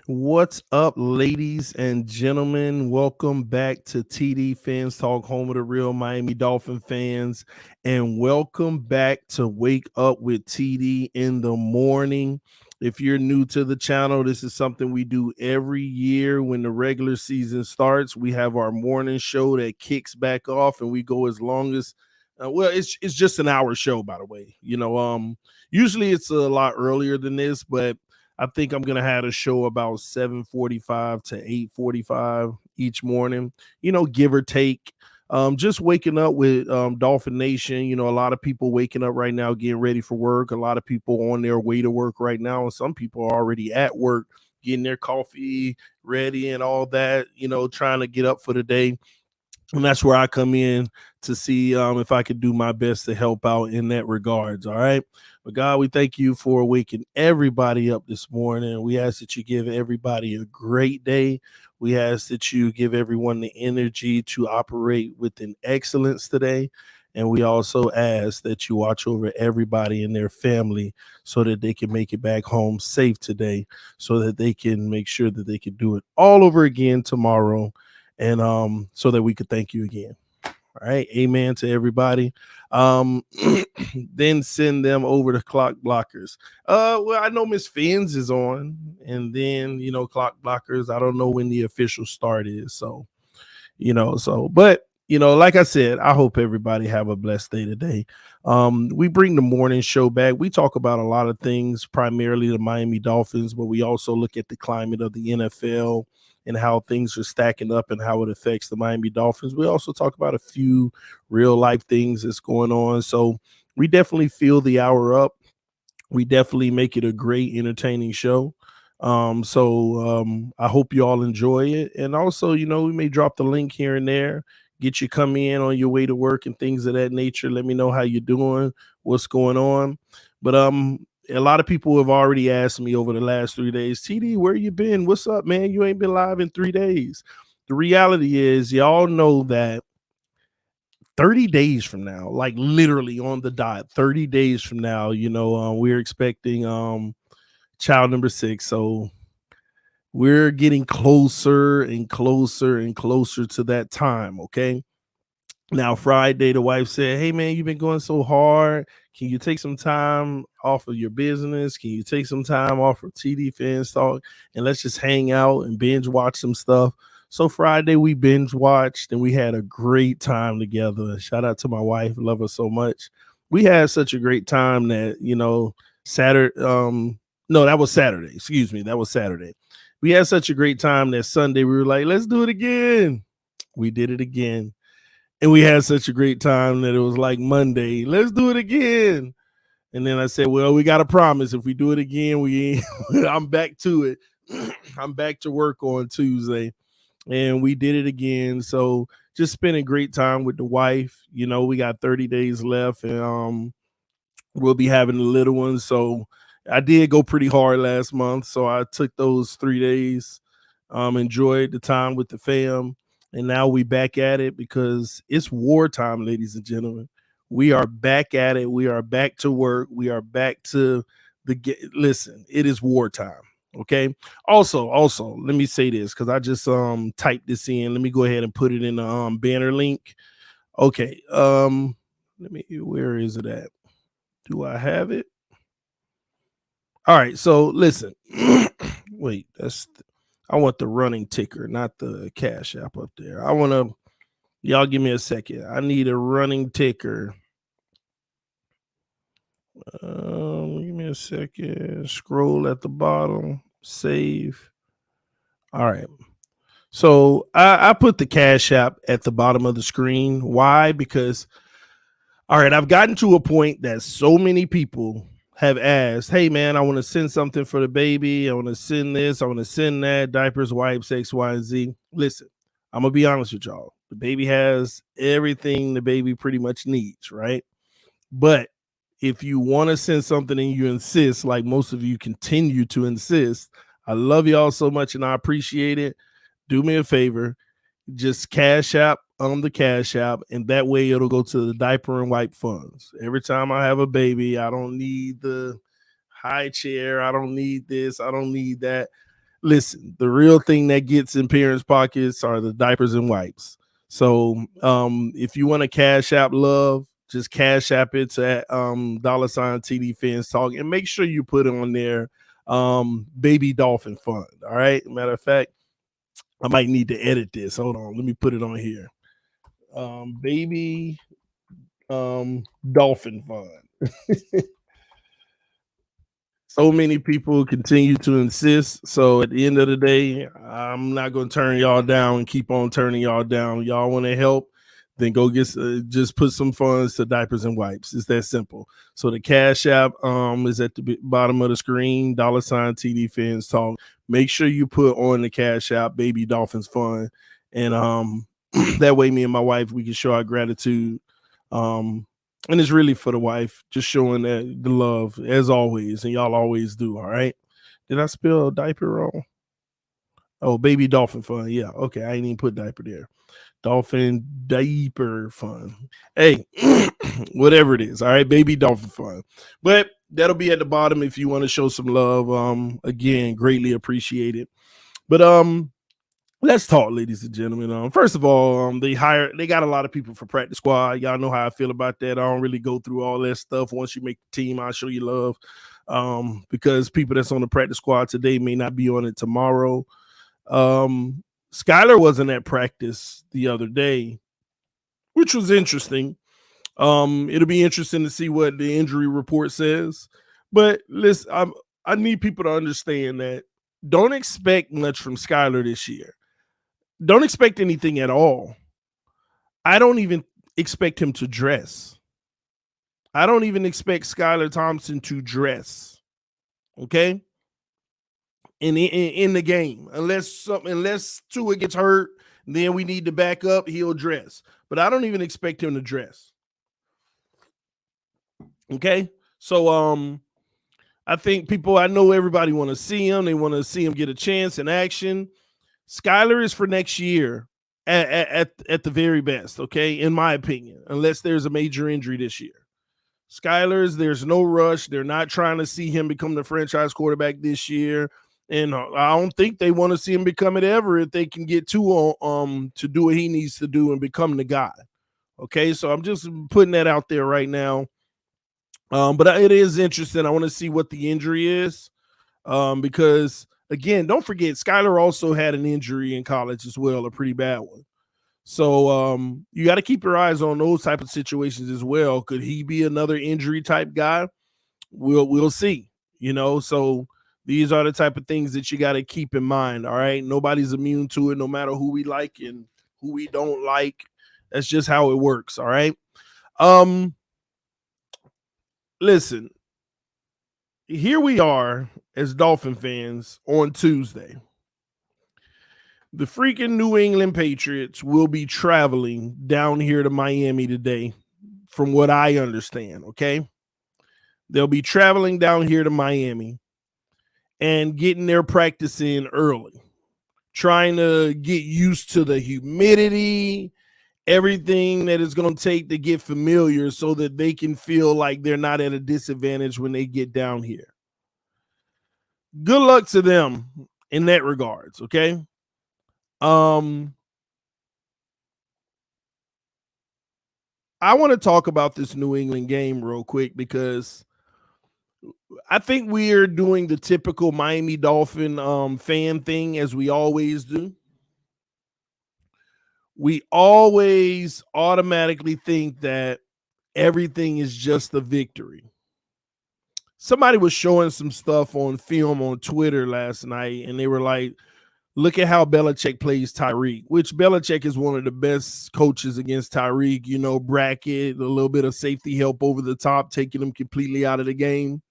What's up, ladies and gentlemen? Welcome back to TDPHINSTALK, home of the real Miami Dolphin fans, and welcome back to Wake Up with TD in the morning. If you're new to the channel, this is something we do every year when the regular season starts. We have our morning show that kicks back off, and we go as long as it's just an hour show, by the way. Usually it's a lot earlier than this, but I think I'm gonna have a show about 7:45 to 8:45 each morning, give or take. Just waking up with Dolphin Nation. A lot of people waking up right now, getting ready for work. A lot of people on their way to work right now, and some people are already at work, getting their coffee ready and all that, trying to get up for the day. And that's where I come in to see if I could do my best to help out in that regards. All right. But God, we thank you for waking everybody up this morning. We ask that you give everybody a great day. We ask that you give everyone the energy to operate within excellence today. And we also ask that you watch over everybody and their family so that they can make it back home safe today, so that they can make sure that they can do it all over again tomorrow. And so that we could thank you again. All right. Amen to everybody. Then send them over to Clock Blockers. Well, I know Miss Fins is on, and then Clock Blockers. I don't know when the official start is. But like I said, I hope everybody have a blessed day today. We bring the morning show back. We talk about a lot of things, primarily the Miami Dolphins, but we also look at the climate of the NFL and how things are stacking up and how it affects the Miami Dolphins. We also talk about a few real life things that's going on. So we definitely fill the hour up. We definitely make it a great, entertaining show. I hope you all enjoy it. And also, we may drop the link here and there, get you come in on your way to work and things of that nature. Let me know how you're doing, what's going on. But a lot of people have already asked me over the last 3 days, TD, where you been? What's up, man? You ain't been live in 3 days. The reality is, y'all know that 30 days from now, like literally on the dot, 30 days from now, we're expecting child number 6. So we're getting closer and closer and closer to that time. Okay. Now, Friday, the wife said, hey, man, you've been going so hard. Can you take some time off of your business? Can you take some time off of TDPHINSTALK and let's just hang out and binge watch some stuff? So Friday, we binge watched and we had a great time together. Shout out to my wife. Love her so much. We had such a great time that, Saturday, No, that was Saturday. Excuse me. That was Saturday. We had such a great time that Sunday. We were like, let's do it again. We did it again. And we had such a great time that it was like Monday. Let's do it again. And then I said, well, we got to promise if we do it again, I'm back to it. I'm back to work on Tuesday. And we did it again. So just spending great time with the wife. You know, we got 30 days left, and we'll be having the little ones. So I did go pretty hard last month. So I took those 3 days, enjoyed the time with the fam. And now we back at it because it's wartime, ladies and gentlemen. We are back at it. We are back to work. We are back to listen, it is wartime. Okay. Also, let me say this because I just typed this in. Let me go ahead and put it in the banner link. Okay. Let me, where is it at? Do I have it? All right. So listen. Wait, I want the running ticker, not the Cash App up there. Y'all give me a second. I need a running ticker. Give me a second. Scroll at the bottom. Save. All right. So I put the Cash App at the bottom of the screen. Why? Because, all right, I've gotten to a point that so many people have asked, hey, man, I want to send something for the baby. I want to send this. I want to send that. Diapers, wipes, X, Y, and Z. Listen, I'm going to be honest with y'all. The baby has everything the baby pretty much needs, right? But if you want to send something and you insist, like most of you continue to insist, I love y'all so much and I appreciate it. Do me a favor, just Cash App on the Cash App, and that way it'll go to the diaper and wipe funds. Every time I have a baby, I don't need the high chair. I don't need this. I don't need that. Listen, the real thing that gets in parents' pockets are the diapers and wipes. So if you want to Cash App love, just Cash App it to $TDPHINSTALK, and make sure you put on there Baby Dolphin Fund. All right. Matter of fact, I might need to edit this. Hold on. Let me put it on here. Baby Dolphin Fund. So many people continue to insist. So at the end of the day, I'm not going to turn y'all down and keep on turning y'all down. Y'all want to help, then go get just put some funds to diapers and wipes. It's that simple. So the Cash App is at the bottom of the screen, $TD Make sure you put on the Cash App Baby Dolphins Fund, and that way me and my wife, we can show our gratitude. And it's really for the wife, just showing that the love as always, and y'all always do. All right. Did I spell diaper wrong? Oh, Baby Dolphin Fund. Yeah. Okay. I ain't even put diaper there. Dolphin Diaper Fund. Hey, whatever it is. All right. Baby Dolphin Fund. But that'll be at the bottom if you want to show some love. Again, greatly appreciated. But let's talk, ladies and gentlemen. First of all, they got a lot of people for practice squad. Y'all know how I feel about that. I don't really go through all that stuff. Once you make the team, I'll show you love. Because people that's on the practice squad today may not be on it tomorrow. Skylar wasn't at practice the other day, which was interesting. It'll be interesting to see what the injury report says. But listen, I need people to understand that don't expect much from Skylar this year. Don't expect anything at all. I don't even expect him to dress. I don't even expect Skylar Thompson to dress. Okay? In the game. Unless Tua gets hurt, then we need to back up, he'll dress. But I don't even expect him to dress. Okay? So I think I know everybody want to see him. They want to see him get a chance in action. Skylar is for next year at the very best, okay, in my opinion, unless there's a major injury this year. Skylar's, there's no rush. They're not trying to see him become the franchise quarterback this year. And I don't think they want to see him become it ever if they can get to do what he needs to do and become the guy. Okay, so I'm just putting that out there right now. But it is interesting. I want to see what the injury is because, again, don't forget, Skylar also had an injury in college as well, a pretty bad one. So you got to keep your eyes on those type of situations as well. Could he be another injury type guy? We'll see. So These are the type of things that you got to keep in mind. All right. Nobody's immune to it, no matter who we like and who we don't like. That's just how it works. All right. Listen, here we are as Dolphin fans on Tuesday. The freaking New England Patriots will be traveling down here to Miami today, from what I understand. Okay. They'll be traveling down here to Miami and getting their practice in early, trying to get used to the humidity, everything that it's going to take to get familiar so that they can feel like they're not at a disadvantage when they get down here. Good luck to them in that regards, okay? I want to talk about this New England game real quick because I think we are doing the typical Miami Dolphin fan thing, as we always do. We always automatically think that everything is just the victory. Somebody was showing some stuff on film on Twitter last night, and they were like, look at how Belichick plays Tyreek, which Belichick is one of the best coaches against Tyreek, you know, bracket, a little bit of safety help over the top, taking him completely out of the game.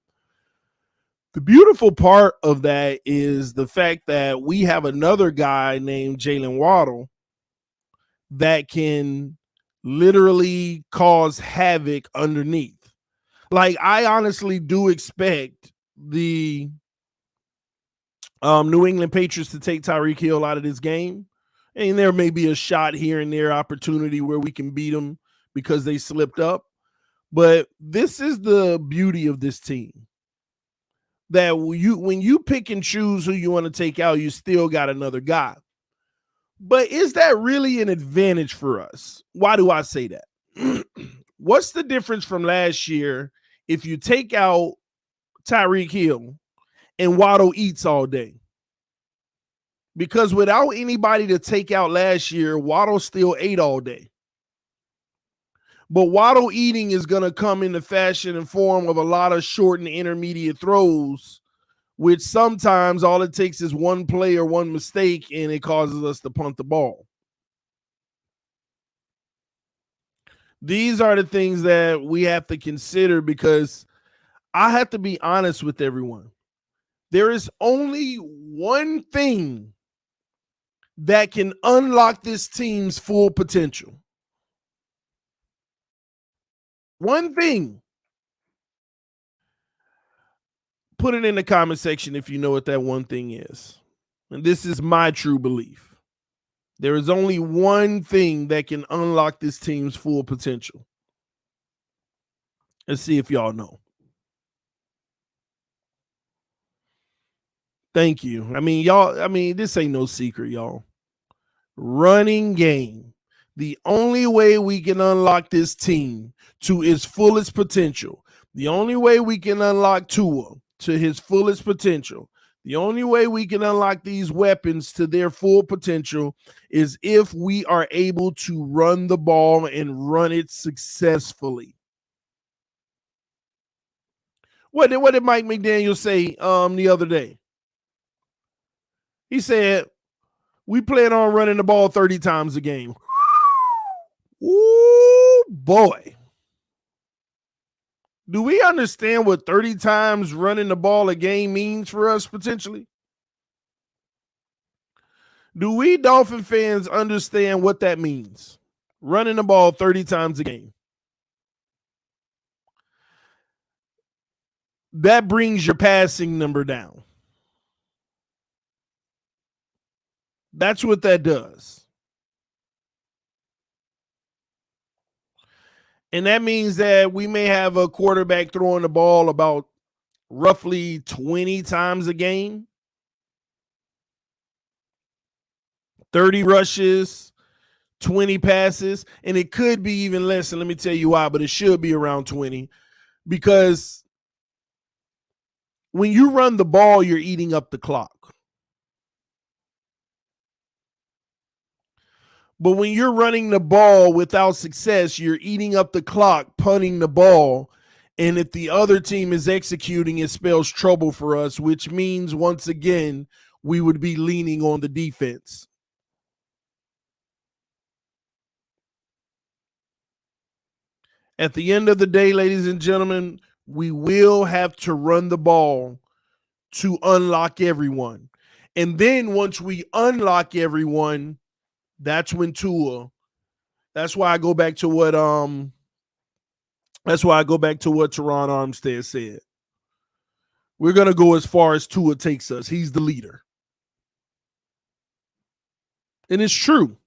The beautiful part of that is the fact that we have another guy named Jalen Waddle that can literally cause havoc underneath. Like, I honestly do expect the New England Patriots to take Tyreek Hill out of this game. And there may be a shot here and there opportunity where we can beat them because they slipped up. But this is the beauty of this team. That when you pick and choose who you want to take out, you still got another guy. But is that really an advantage for us? Why do I say that? What's the difference from last year if you take out Tyreek Hill and Waddle eats all day? Because without anybody to take out last year, Waddle still ate all day. But Waddle eating is going to come in the fashion and form of a lot of short and intermediate throws, which sometimes all it takes is one play or one mistake, and it causes us to punt the ball. These are the things that we have to consider, because I have to be honest with everyone. There is only one thing that can unlock this team's full potential. One thing. Put it in the comment section if you know what that one thing is. And this is my true belief. There is only one thing that can unlock this team's full potential. Let's see if y'all know. Thank you. This ain't no secret, y'all. Running game. The only way we can unlock this team to its fullest potential, the only way we can unlock Tua to his fullest potential, the only way we can unlock these weapons to their full potential is if we are able to run the ball and run it successfully. What did Mike McDaniel say the other day? He said, we plan on running the ball 30 times a game. Ooh, boy. Do we understand what 30 times running the ball a game means for us potentially? Do we Dolphin fans understand what that means? Running the ball 30 times a game. That brings your passing number down. That's what that does. And that means that we may have a quarterback throwing the ball about roughly 20 times a game. 30 rushes, 20 passes, and it could be even less. And let me tell you why, but it should be around 20, because when you run the ball, you're eating up the clock. But when you're running the ball without success, you're eating up the clock, punting the ball, And if the other team is executing, it spells trouble for us, which means, once again, we would be leaning on the defense. At the end of the day, ladies and gentlemen, we will have to run the ball to unlock everyone. And then once we unlock everyone, that's when Tua. That's why I go back to what Teron Armstead said. We're going to go as far as Tua takes us. He's the leader. And it's true.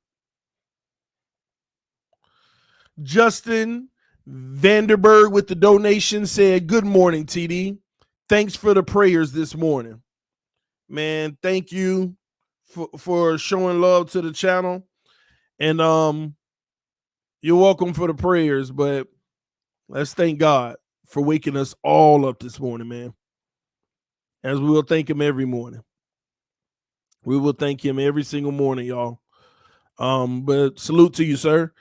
Justin Vanderberg with the donation said, "Good morning, TD. Thanks for the prayers this morning." Man, thank you for showing love to the channel. And you're welcome for the prayers, but let's thank God for waking us all up this morning, man. As we will thank him every morning. We will thank him every single morning, y'all. But salute to you, sir.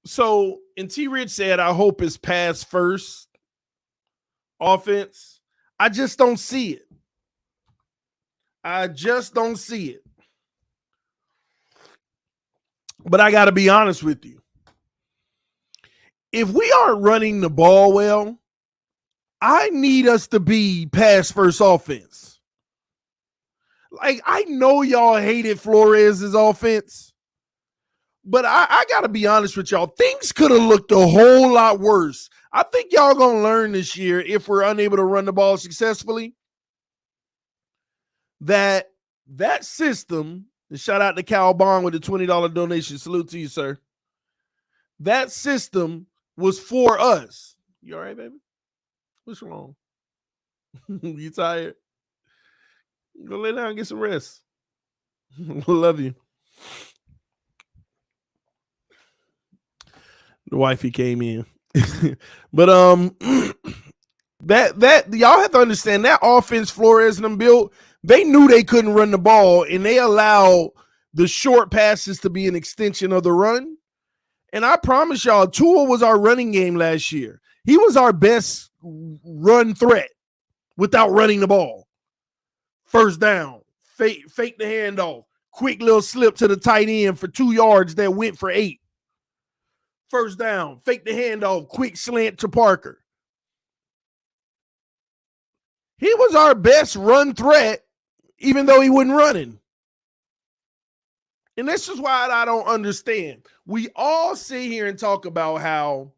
So, and T. Rich said, "I hope it's pass first offense." I just don't see it. I just don't see it. But I got to be honest with you. If we aren't running the ball well, I need us to be pass first offense. Like, I know y'all hated Flores' offense. But I got to be honest with y'all. Things could have looked a whole lot worse. I think y'all going to learn this year, if we're unable to run the ball successfully, that system, and shout out to Cal Bond with the $20 donation. Salute to you, sir. That system was for us. You all right, baby? What's wrong? You tired? Go lay down and get some rest. Love you. The wifey came in. But that y'all have to understand, that offense Flores and them built, they knew they couldn't run the ball, and they allowed the short passes to be an extension of the run. And I promise y'all, Tua was our running game last year. He was our best run threat without running the ball. First down, fake the handoff, quick little slip to the tight end for 2 yards that went for 8. First down, fake the handoff, quick slant to Parker. He was our best run threat, even though he wasn't running. And this is why I don't understand. We all sit here and talk about how,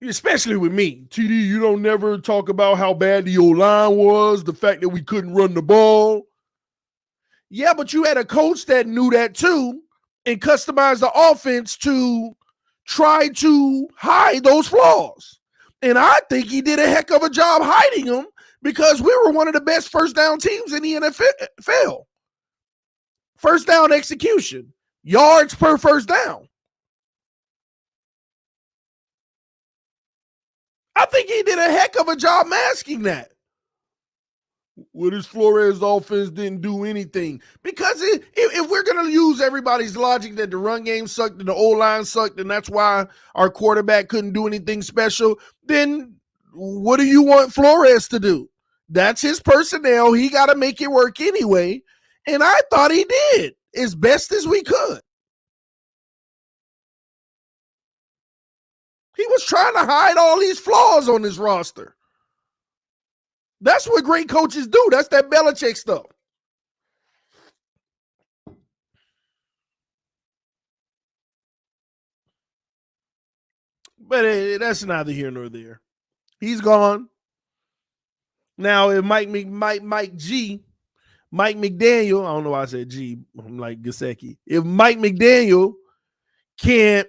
especially with me, TD, you don't never talk about how bad the O-line was, the fact that we couldn't run the ball. Yeah, but you had a coach that knew that too and customized the offense to try to hide those flaws. And I think he did a heck of a job hiding them, because we were one of the best first down teams in the NFL. First down execution, yards per first down. I think he did a heck of a job masking that. Well, this Flores offense didn't do anything. Because if we're going to use everybody's logic that the run game sucked and the O-line sucked, and that's why our quarterback couldn't do anything special, then what do you want Flores to do? That's his personnel. He got to make it work anyway. And I thought he did as best as we could. He was trying to hide all these flaws on his roster. That's what great coaches do. That's that Belichick stuff. But that's neither here nor there. He's gone. Now, if Mike McDaniel, I don't know why I said G, I'm like Gesicki. If Mike McDaniel can't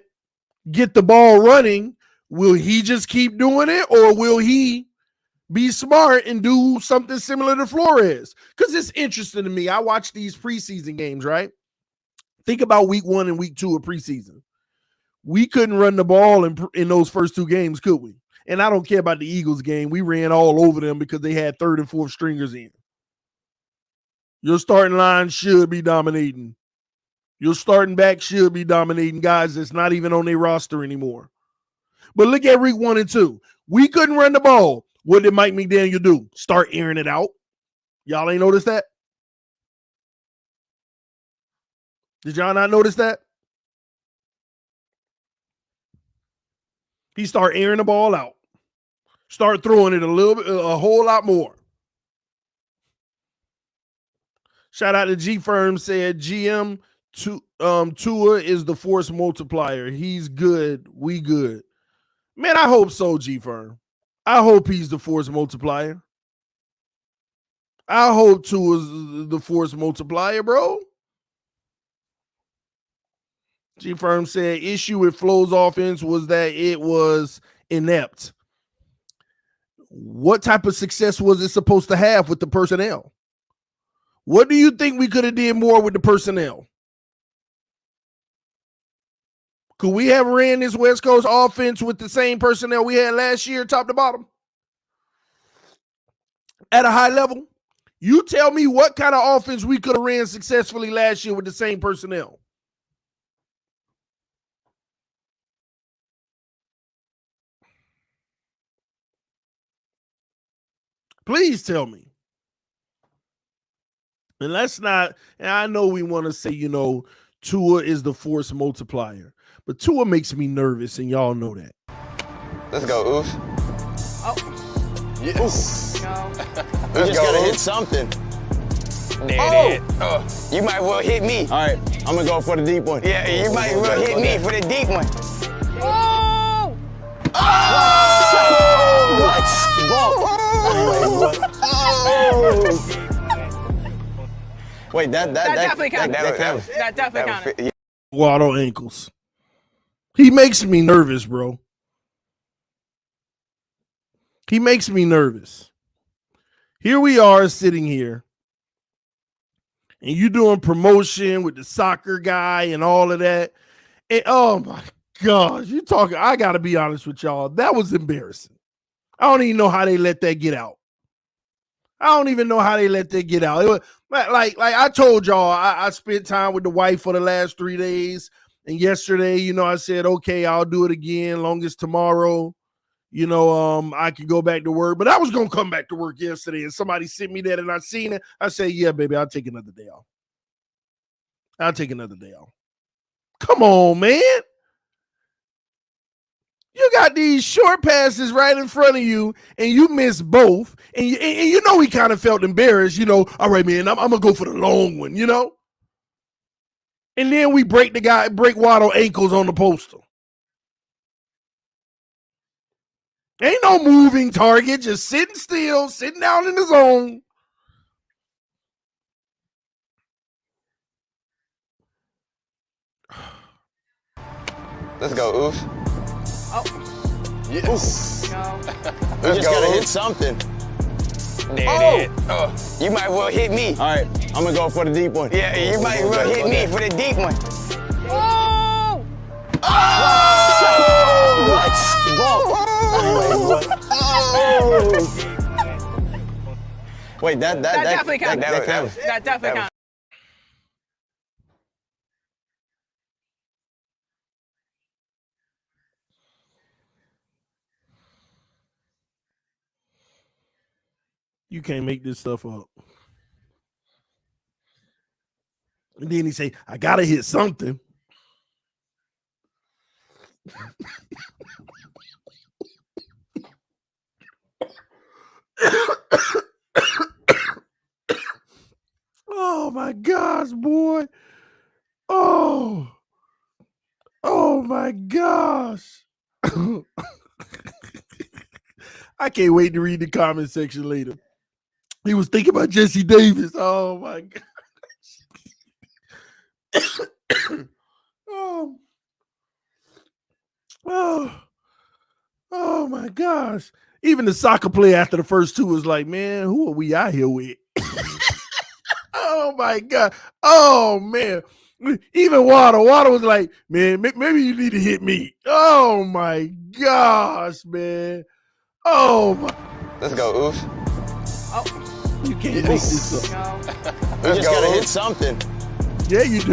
get the ball running, will he just keep doing it, or will he be smart and do something similar to Flores? Because it's interesting to me. I watch these preseason games, right? Think about week 1 and week 2 of preseason. We couldn't run the ball in those first 2 games, could we? And I don't care about the Eagles game. We ran all over them because they had 3rd and 4th stringers in. Your starting line should be dominating. Your starting back should be dominating guys that's not even on their roster anymore. But look at week 1 and 2. We couldn't run the ball. What did Mike McDaniel do? Start airing it out. Y'all ain't noticed that? Did y'all not notice that? He start airing the ball out. Start throwing it a whole lot more. Shout out to G Firm, said GM Tua is the force multiplier. He's good. We good. Man, I hope so, G Firm. I hope he's the force multiplier. I hope Tua's the force multiplier, bro. G Firm said issue with Flo's offense was that it was inept. What type of success was it supposed to have with the personnel? What do you think we could have did more with the personnel? Could we have ran this West Coast offense with the same personnel we had last year, top to bottom? At a high level? You tell me what kind of offense we could have ran successfully last year with the same personnel. Please tell me. And let's not, and I know we want to say, Tua is the force multiplier, but Tua makes me nervous, and y'all know that. Let's go, Oof. Oh. Yes. No. We just gotta hit something. There it is. You might well hit me. All right, I'm gonna go for the deep one. Yeah, you might well hit me for the deep one. Oh! Oh! Wait, that definitely counted. That counts. That definitely counted. Waddle ankles. He makes me nervous, bro. He makes me nervous. Here we are sitting here, and you doing promotion with the soccer guy and all of that. And oh my gosh, you talking. I gotta be honest with y'all. That was embarrassing. I don't even know how they let that get out. I don't even know how they let that get out. It was, like I told y'all, I spent time with the wife for the last 3 days. And yesterday, I said, okay, I'll do it again, long as tomorrow, I can go back to work. But I was going to come back to work yesterday, and somebody sent me that, and I seen it. I said, yeah, baby, I'll take another day off. I'll take another day off. Come on, man. You got these short passes right in front of you, and you miss both. And he kind of felt embarrassed, all right, man, I'm going to go for the long one, And then we break Waddle ankles on the poster. Ain't no moving target, just sitting still, sitting down in the zone. Let's go, Oof. Oh. Yes. No. We just gotta hit something. There it is. You might well hit me. All right, I'm gonna go for the deep one. Yeah, you might well hit me for the deep one. Oh! Wait, that definitely counted. That counts. That definitely counted. You can't make this stuff up. And then he say, I gotta hit something. Oh my gosh, boy. Oh my gosh. I can't wait to read the comment section later. He was thinking about Jesse Davis. Oh my gosh. Oh my gosh. Even the soccer player after the first two was like, man, who are we out here with? Oh my God. Oh man. Even Waddle was like, man, maybe you need to hit me. Oh my gosh, man. Oh my. Let's go, Oof. Oh. You can't make this up. No. We just gotta hit something. Yeah, you do.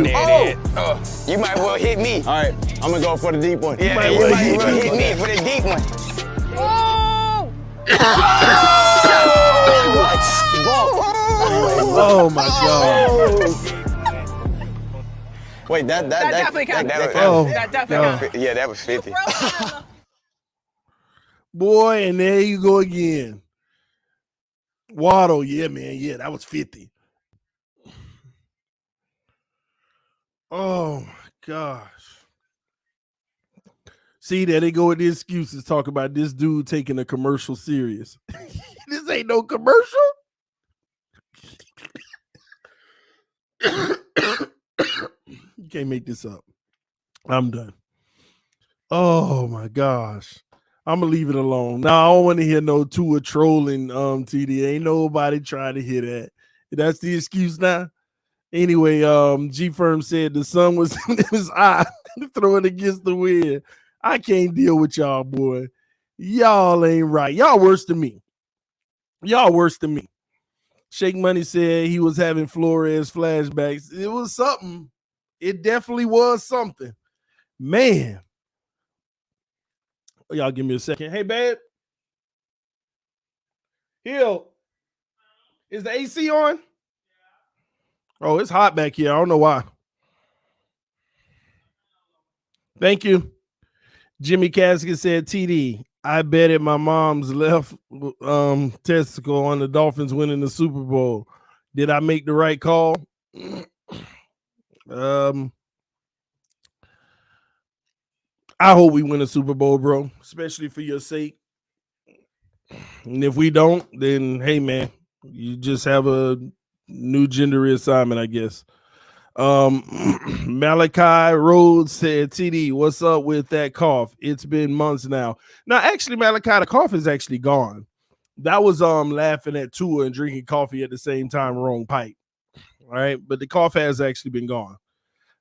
You might well hit me. All right, I'm gonna go for the deep one. Yeah, might you well might hit well me. hit me for the deep one. Oh my God. Wait, that definitely counted. Oh, That definitely God. counted. Yeah, that was 50. Boy, and there you go again. Waddle, yeah, man. Yeah, that was 50. Oh my gosh. See, there they go with the excuses. Talk about this dude taking a commercial serious. This ain't no commercial. You can't make this up. I'm done. Oh my gosh. I'm gonna leave it alone. Now I don't want to hear no Tua trolling TD. Ain't nobody trying to hear that. That's the excuse now. Anyway, G Firm said the sun was in his eye, throwing against the wind. I can't deal with y'all, boy. Y'all ain't right. Y'all worse than me. Y'all worse than me. Shake Money said he was having Flores flashbacks. It was something. It definitely was something. Man. Y'all give me a second. Hey, babe. Hill. Is the AC on? Oh, it's hot back here. I don't know why. Thank you. Jimmy Casket said, TD, I betted my mom's left testicle on the Dolphins winning the Super Bowl. Did I make the right call? I hope we win a Super Bowl, bro, especially for your sake. And if we don't, then hey, man, you just have a new gender reassignment, I guess. Malachi Rhodes said, TD, what's up with that cough? It's been months now. Now, actually, Malachi, the cough is actually gone. That was laughing at Tua and drinking coffee at the same time, wrong pipe. All right, but the cough has actually been gone.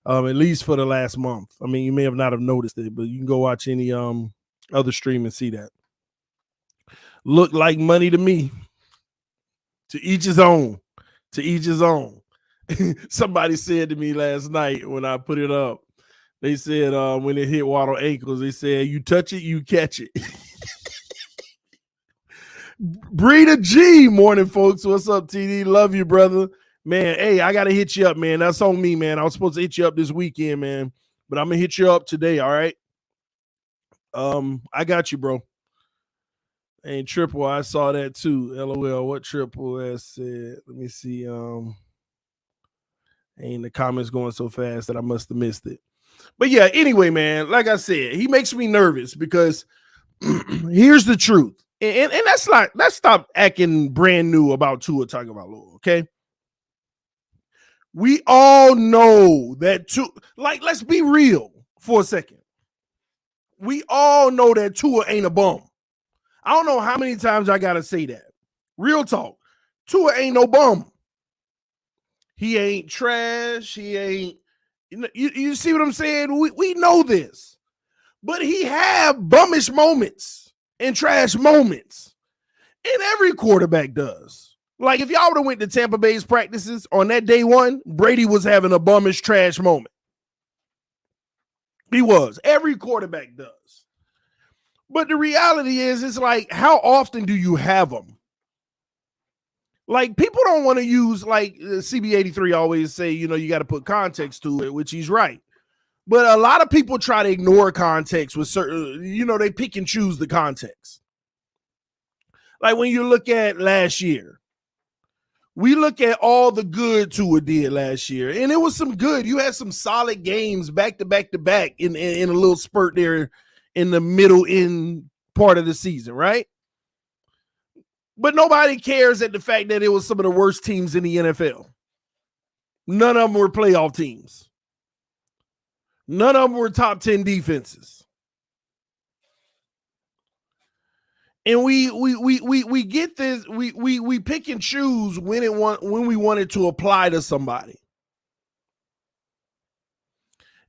At least for the last month. I mean, you may have not have noticed it, but you can go watch any other stream and see that. Look like money to me. To each his own. To each his own. Somebody said to me last night when I put it up, they said when it hit Waddle ankles, they said, you touch it, you catch it. Breeder G, morning, folks. What's up, TD? Love you, brother. Man, hey, I got to hit you up, man. That's on me, man. I was supposed to hit you up this weekend, man, but I'm going to hit you up today, all right? I got you, bro. And Triple, I saw that too. LOL, what Triple S said? Let me see. Ain't the comments going so fast that I must have missed it. But yeah, anyway, man, like I said, he makes me nervous because here's the truth. And let's stop acting brand new about Tua Tagovailoa, okay? We all know that Tua, like, let's be real for a second. We all know that Tua ain't a bum. I don't know how many times I got to say that. Real talk. Tua ain't no bum. He ain't trash. He ain't, you see what I'm saying? We know this. But he have bummish moments and trash moments. And every quarterback does. Like, if y'all would have went to Tampa Bay's practices on that day one, Brady was having a bummish trash moment. He was. Every quarterback does. But the reality is, it's like, how often do you have them? Like, people don't want to use, like CB83 always say, you got to put context to it, which he's right. But a lot of people try to ignore context with certain, they pick and choose the context. Like when you look at last year, we look at all the good Tua did last year, and it was some good. You had some solid games back to back to back in a little spurt there in the middle in part of the season, right? But nobody cares at the fact that it was some of the worst teams in the NFL. None of them were playoff teams. None of them were top 10 defenses. And we get this, we pick and choose when we want it to apply to somebody.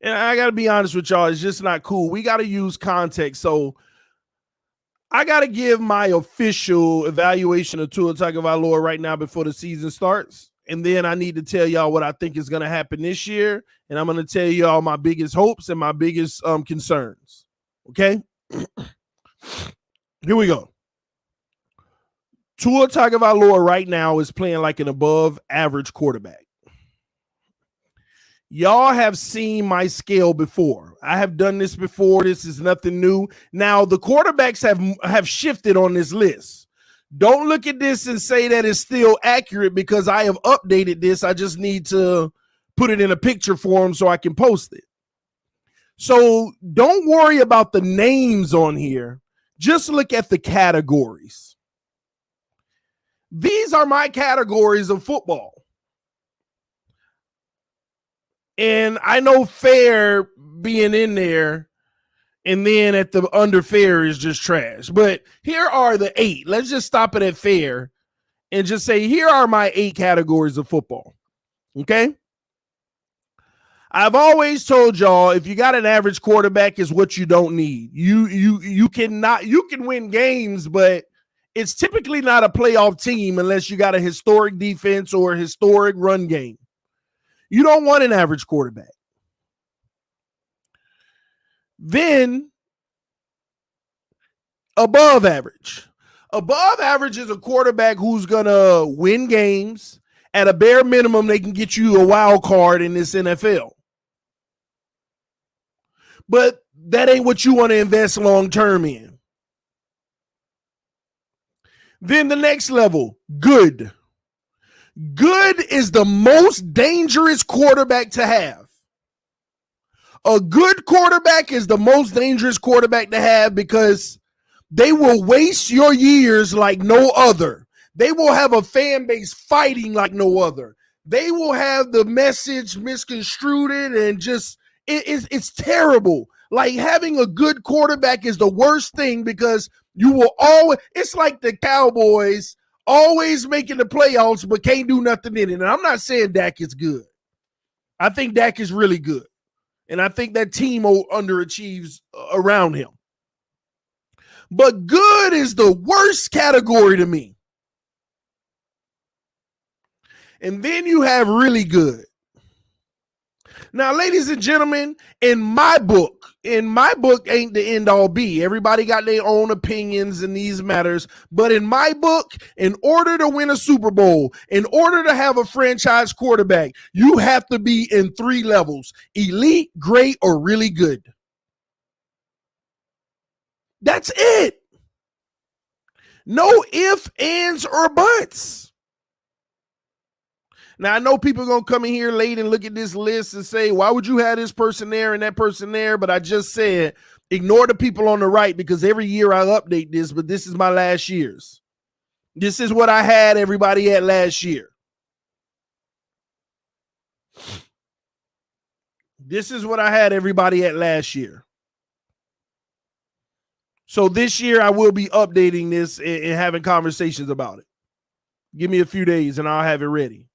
And I got to be honest with y'all, it's just not cool. We got to use context. So I got to give my official evaluation of Tua Tagovailoa right now before the season starts. And then I need to tell y'all what I think is going to happen this year. And I'm going to tell y'all my biggest hopes and my biggest concerns. Okay? Here we go. Tua Tagovailoa right now is playing like an above average quarterback. Y'all have seen my scale before. I have done this before. This is nothing new. Now, the quarterbacks have shifted on this list. Don't look at this and say that it's still accurate because I have updated this. I just need to put it in a picture form so I can post it. So don't worry about the names on here. Just look at the categories. These are my categories of football. And I know fair being in there and then at the under fair is just trash. But here are the 8. Let's just stop it at fair and just say, here are my 8 categories of football. Okay? I've always told y'all, if you got an average quarterback, is what you don't need. You can win games, but it's typically not a playoff team unless you got a historic defense or a historic run game. You don't want an average quarterback. Then above average. Above average is a quarterback who's going to win games. At a bare minimum, they can get you a wild card in this NFL. But that ain't what you want to invest long term in. Then the next level, good. Good is the most dangerous quarterback to have. A good quarterback is the most dangerous quarterback to have because they will waste your years like no other. They will have a fan base fighting like no other. They will have the message misconstrued and just it's terrible. Like having a good quarterback is the worst thing because you will always, it's like the Cowboys always making the playoffs but can't do nothing in it. And I'm not saying Dak is good. I think Dak is really good. And I think that team underachieves around him. But good is the worst category to me. And then you have really good. Now, ladies and gentlemen, in my book ain't the end all be. Everybody got their own opinions in these matters. But in my book, in order to win a Super Bowl, in order to have a franchise quarterback, you have to be in 3 levels: elite, great, or really good. That's it. No ifs, ands, or buts. Now, I know people are going to come in here late and look at this list and say, why would you have this person there and that person there? But I just said, ignore the people on the right because every year I update this, but this is my last year's. This is what I had everybody at last year. This is what I had everybody at last year. So this year I will be updating this and having conversations about it. Give me a few days and I'll have it ready.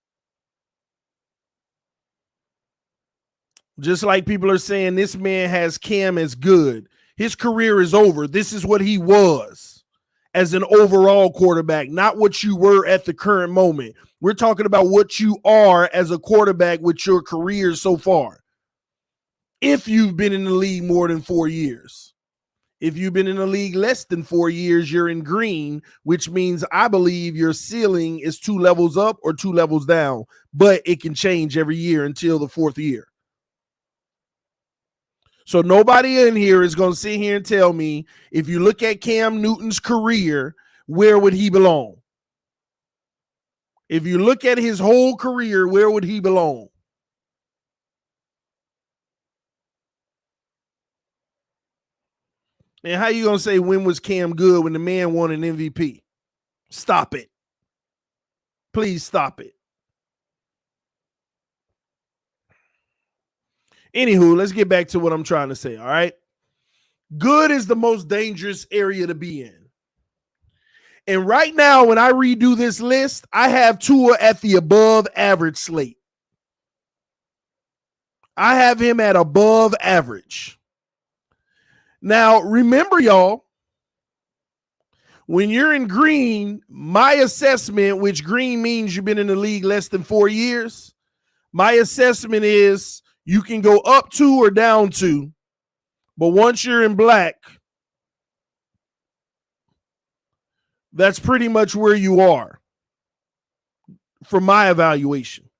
Just like people are saying this man has Cam as good. His career is over. This is what he was as an overall quarterback, not what you were at the current moment. We're talking about what you are as a quarterback with your career so far. If you've been in the league more than 4 years. If you've been in the league less than 4 years, you're in green, which means I believe your ceiling is 2 levels up or 2 levels down, but it can change every year until the 4th year. So nobody in here is going to sit here and tell me, if you look at Cam Newton's career, where would he belong? If you look at his whole career, where would he belong? And how you going to say when was Cam good when the man won an MVP? Stop it. Please stop it. Anywho, let's get back to what I'm trying to say, all right? Good is the most dangerous area to be in. And right now, when I redo this list, I have Tua at the above average slate. I have him at above average. Now, remember, y'all, When you're in green, my assessment, which green means you've been in the league less than 4 years, my assessment is you can go up 2 or down 2. But once you're in black, that's pretty much where you are for my evaluation.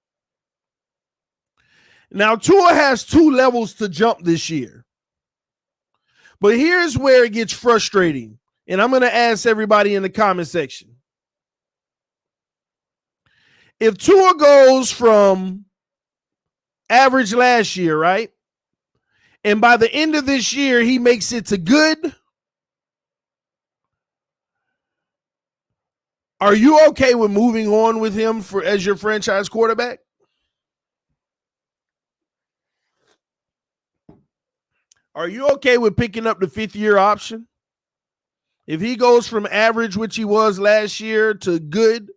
Now, Tua has 2 levels to jump this year. But here's where it gets frustrating. And I'm going to ask everybody in the comment section. If Tua goes from average last year, right? And by the end of this year, he makes it to good. Are you okay with moving on with him as your franchise quarterback? Are you okay with picking up the 5th-year option? If he goes from average, which he was last year, to good,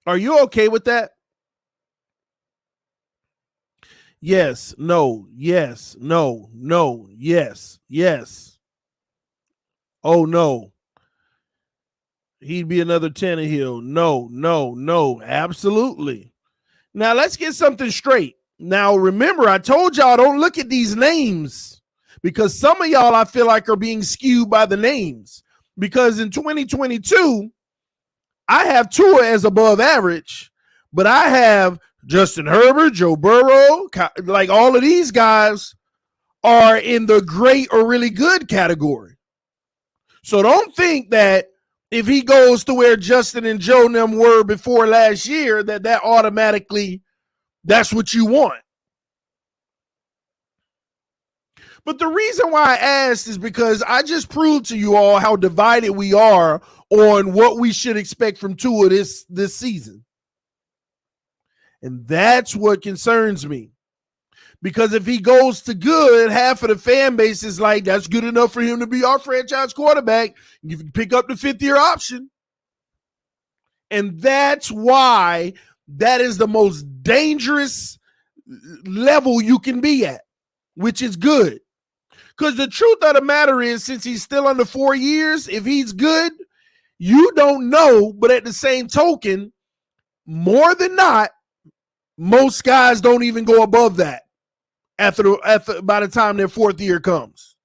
are you okay with that? Yes, no, yes, no, no, yes, yes. Oh, no. He'd be another Tannehill. No, no, no, absolutely. Now, let's get something straight. Now, remember, I told y'all don't look at these names because some of y'all I feel like are being skewed by the names. Because in 2022, I have Tua as above average, but I have Justin Herbert, Joe Burrow, like all of these guys are in the great or really good category. So don't think that if he goes to where Justin and Joe and them were before last year, that automatically that's what you want. But the reason why I asked is because I just proved to you all how divided we are on what we should expect from Tua this season. And that's what concerns me. Because if he goes to good, half of the fan base is like, that's good enough for him to be our franchise quarterback. You can pick up the 5th-year option. And that's why that is the most dangerous level you can be at, which is good. Because the truth of the matter is, since he's still under 4 years, if he's good, you don't know. But at the same token, more than not, most guys don't even go above that by the time their 4th year comes.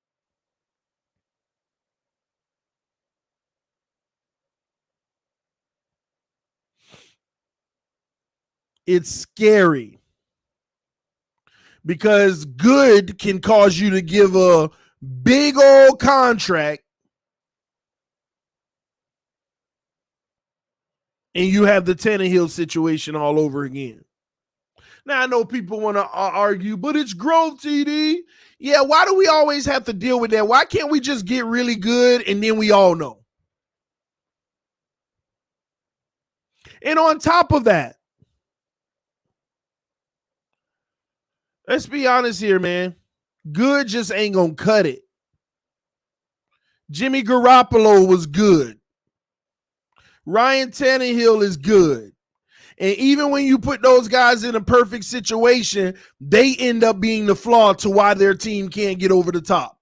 It's scary because good can cause you to give a big old contract and you have the Tannehill situation all over again. Now, I know people want to argue, but it's growth, TD. Yeah, why do we always have to deal with that? Why can't we just get really good and then we all know? And on top of that, let's be honest here, man. Good just ain't going to cut it. Jimmy Garoppolo was good. Ryan Tannehill is good. And even when you put those guys in a perfect situation, they end up being the flaw to why their team can't get over the top.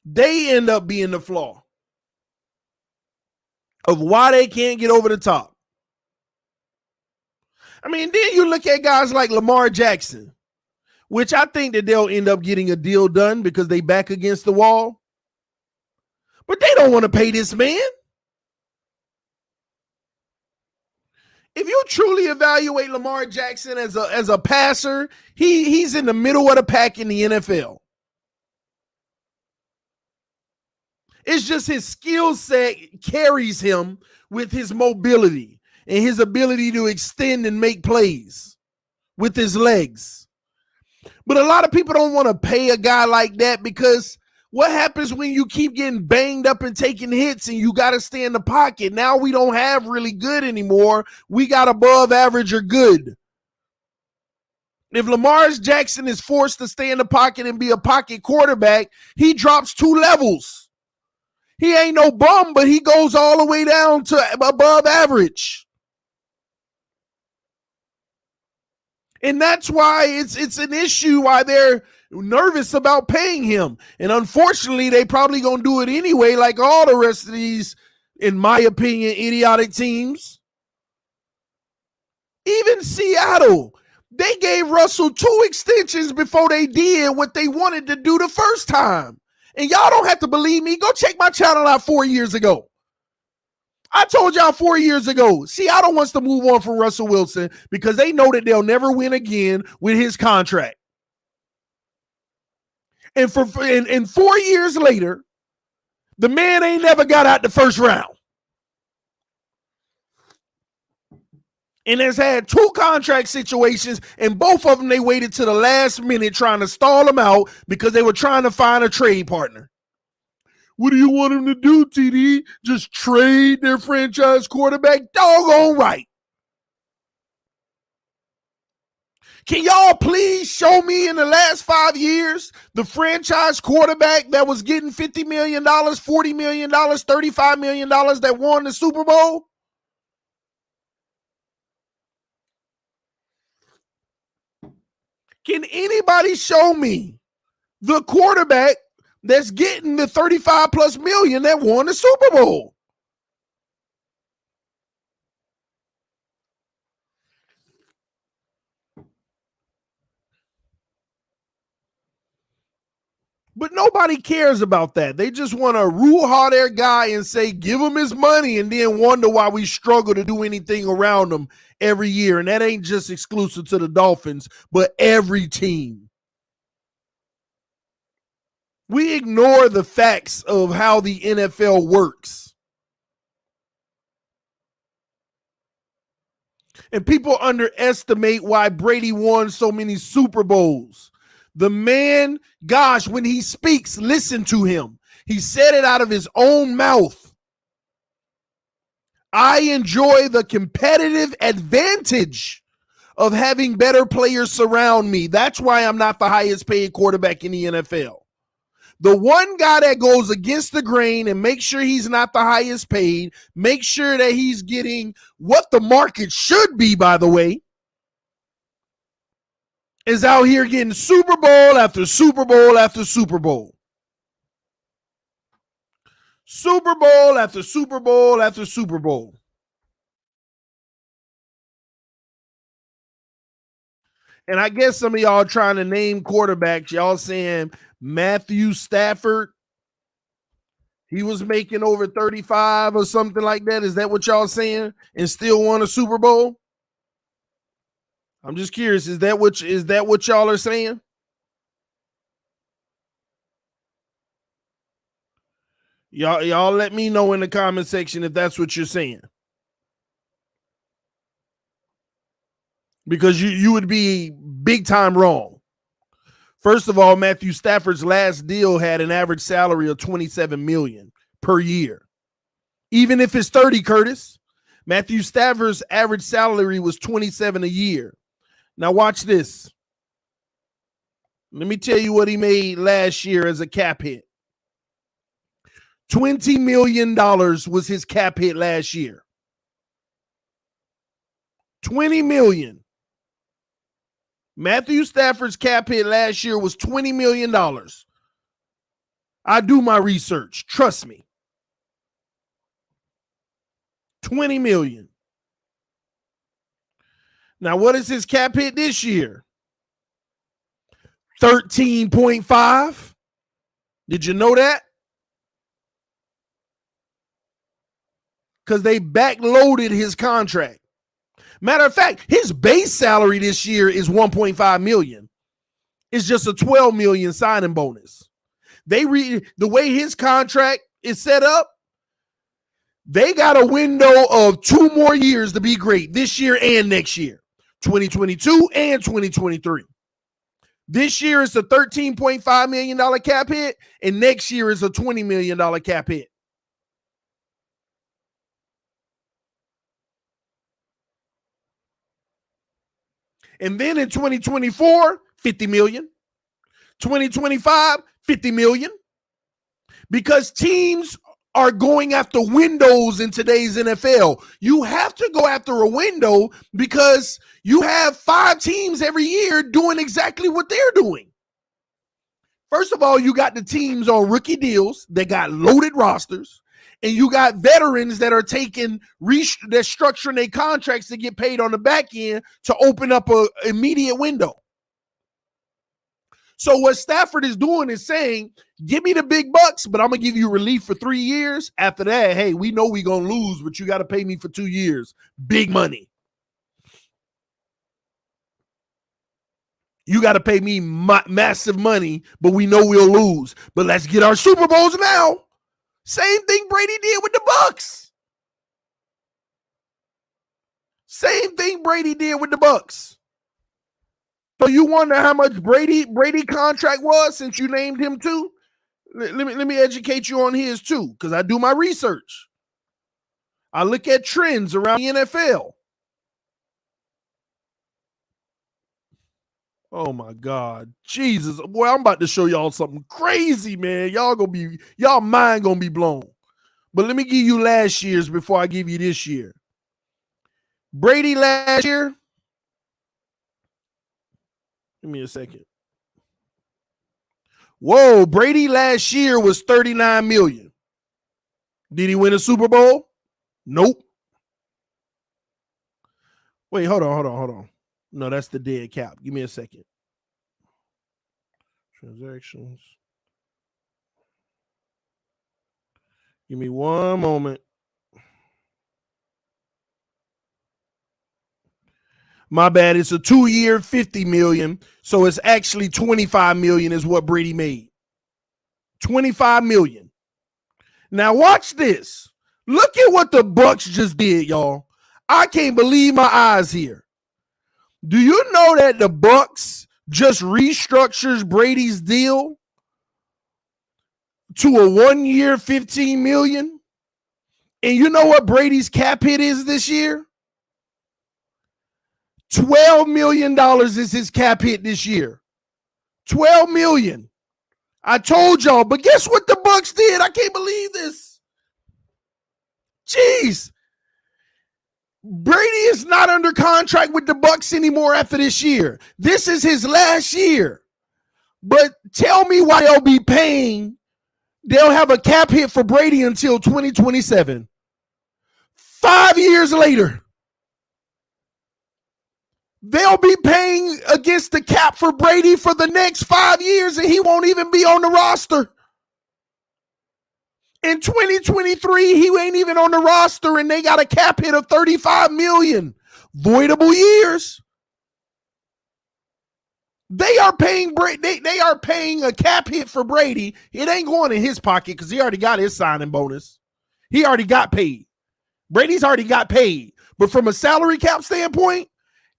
They end up being the flaw of why they can't get over the top. I mean, then you look at guys like Lamar Jackson, which I think that they'll end up getting a deal done because they back against the wall. But they don't want to pay this man. If you truly evaluate Lamar Jackson as a passer, he's in the middle of the pack in the NFL. It's just his skill set carries him with his mobility and his ability to extend and make plays with his legs. But a lot of people don't want to pay a guy like that because what happens when you keep getting banged up and taking hits and you got to stay in the pocket? Now we don't have really good anymore. We got above average or good. If Lamar Jackson is forced to stay in the pocket and be a pocket quarterback, he drops 2 levels. He ain't no bum, but he goes all the way down to above average. And that's why it's an issue why they're nervous about paying him. And unfortunately, they probably going to do it anyway, like all the rest of these, in my opinion, idiotic teams. Even Seattle, they gave Russell 2 extensions before they did what they wanted to do the first time. And y'all don't have to believe me. Go check my channel out 4 years ago. I told y'all 4 years ago, Seattle wants to move on from Russell Wilson because they know that they'll never win again with his contract. And 4 years later, the man ain't never got out the first round. And has had 2 contract situations, and both of them they waited to the last minute trying to stall him out because they were trying to find a trade partner. What do you want him to do, TD? Just trade their franchise quarterback? Doggone right. Can y'all please show me in the last 5 years the franchise quarterback that was getting $50 million, $40 million, $35 million that won the Super Bowl? Can anybody show me the quarterback that's getting the 35 plus million that won the Super Bowl? But nobody cares about that. They just want to rule hard their guy and say, give him his money, and then wonder why we struggle to do anything around him every year. And that ain't just exclusive to the Dolphins, but every team. We ignore the facts of how the NFL works. And people underestimate why Brady won so many Super Bowls. The man, gosh, when he speaks, listen to him. He said it out of his own mouth. I enjoy the competitive advantage of having better players surround me. That's why I'm not the highest paid quarterback in the NFL. The one guy that goes against the grain and makes sure he's not the highest paid, make sure that he's getting what the market should be, by the way, is out here getting Super Bowl after Super Bowl after Super Bowl. Super Bowl after Super Bowl after Super Bowl. And I guess some of y'all trying to name quarterbacks, y'all saying Matthew Stafford, he was making over 35 or something like that. Is that what y'all saying? And still won a Super Bowl? I'm just curious. Is that what y'all are saying? Y'all let me know in the comment section if that's what you're saying. Because you would be big time wrong. First of all, Matthew Stafford's last deal had an average salary of $27 million per year. Even if it's 30, Curtis, Matthew Stafford's average salary was $27 a year. Now watch this. Let me tell you what he made last year as a cap hit. $20 million was his cap hit last year. $20 million. Matthew Stafford's cap hit last year was $20 million. I do my research. Trust me. $20 million. Now, what is his cap hit this year? 13.5. Did you know that? Because they backloaded his contract. Matter of fact, his base salary this year is $1.5 million. It's just a $12 million signing bonus. The way his contract is set up, they got a window of 2 more years to be great, this year and next year, 2022 and 2023. This year is a $13.5 million cap hit, and next year is a $20 million cap hit. And then in 2024, $50 million. 2025, $50 million. Because teams are going after windows in today's NFL. You have to go after a window because you have 5 teams every year doing exactly what they're doing. First of all, you got the teams on rookie deals that got loaded rosters, and you got veterans that are they're structuring their contracts to get paid on the back end to open up an immediate window. So what Stafford is doing is saying, give me the big bucks, but I'm going to give you relief for 3 years. After that, hey, we know we're going to lose, but you got to pay me for 2 years. Big money. You got to pay me massive money, but we know we'll lose. But let's get our Super Bowls now. Same thing Brady did with the Bucks. Same thing Brady did with the Bucks. So you wonder how much Brady contract was since you named him too? Let me educate you on his too, because I do my research. I look at trends around the NFL. Oh my God, Jesus, boy! I'm about to show y'all something crazy, man. Y'all mind gonna be blown. But let me give you last year's before I give you this year. Brady last year. Give me a second. Whoa, Brady last year was $39 million. Did he win a Super Bowl? Nope. Wait, hold on. No, that's the dead cap. Give me a second. Transactions. Give me one moment. My bad. It's a 2-year, $50 million. So it's actually $25 million is what Brady made. $25 million. Now watch this. Look at what the Bucks just did, y'all. I can't believe my eyes here. Do you know that the Bucks just restructures Brady's deal to a 1-year, $15 million? And you know what Brady's cap hit is this year? $12 million is his cap hit this year. $12 million. I told y'all, but guess what the Bucks did? I can't believe this. Jeez. Brady is not under contract with the Bucks anymore after this year. This is his last year. But tell me why they'll be paying. They'll have a cap hit for Brady until 2027. 5 years later. They'll be paying against the cap for Brady for the next 5 years, and he won't even be on the roster. In 2023, he ain't even on the roster, and they got a cap hit of $35 million. Voidable years. They are paying they are paying a cap hit for Brady. It ain't going in his pocket because he already got his signing bonus. He already got paid. Brady's already got paid. But from a salary cap standpoint,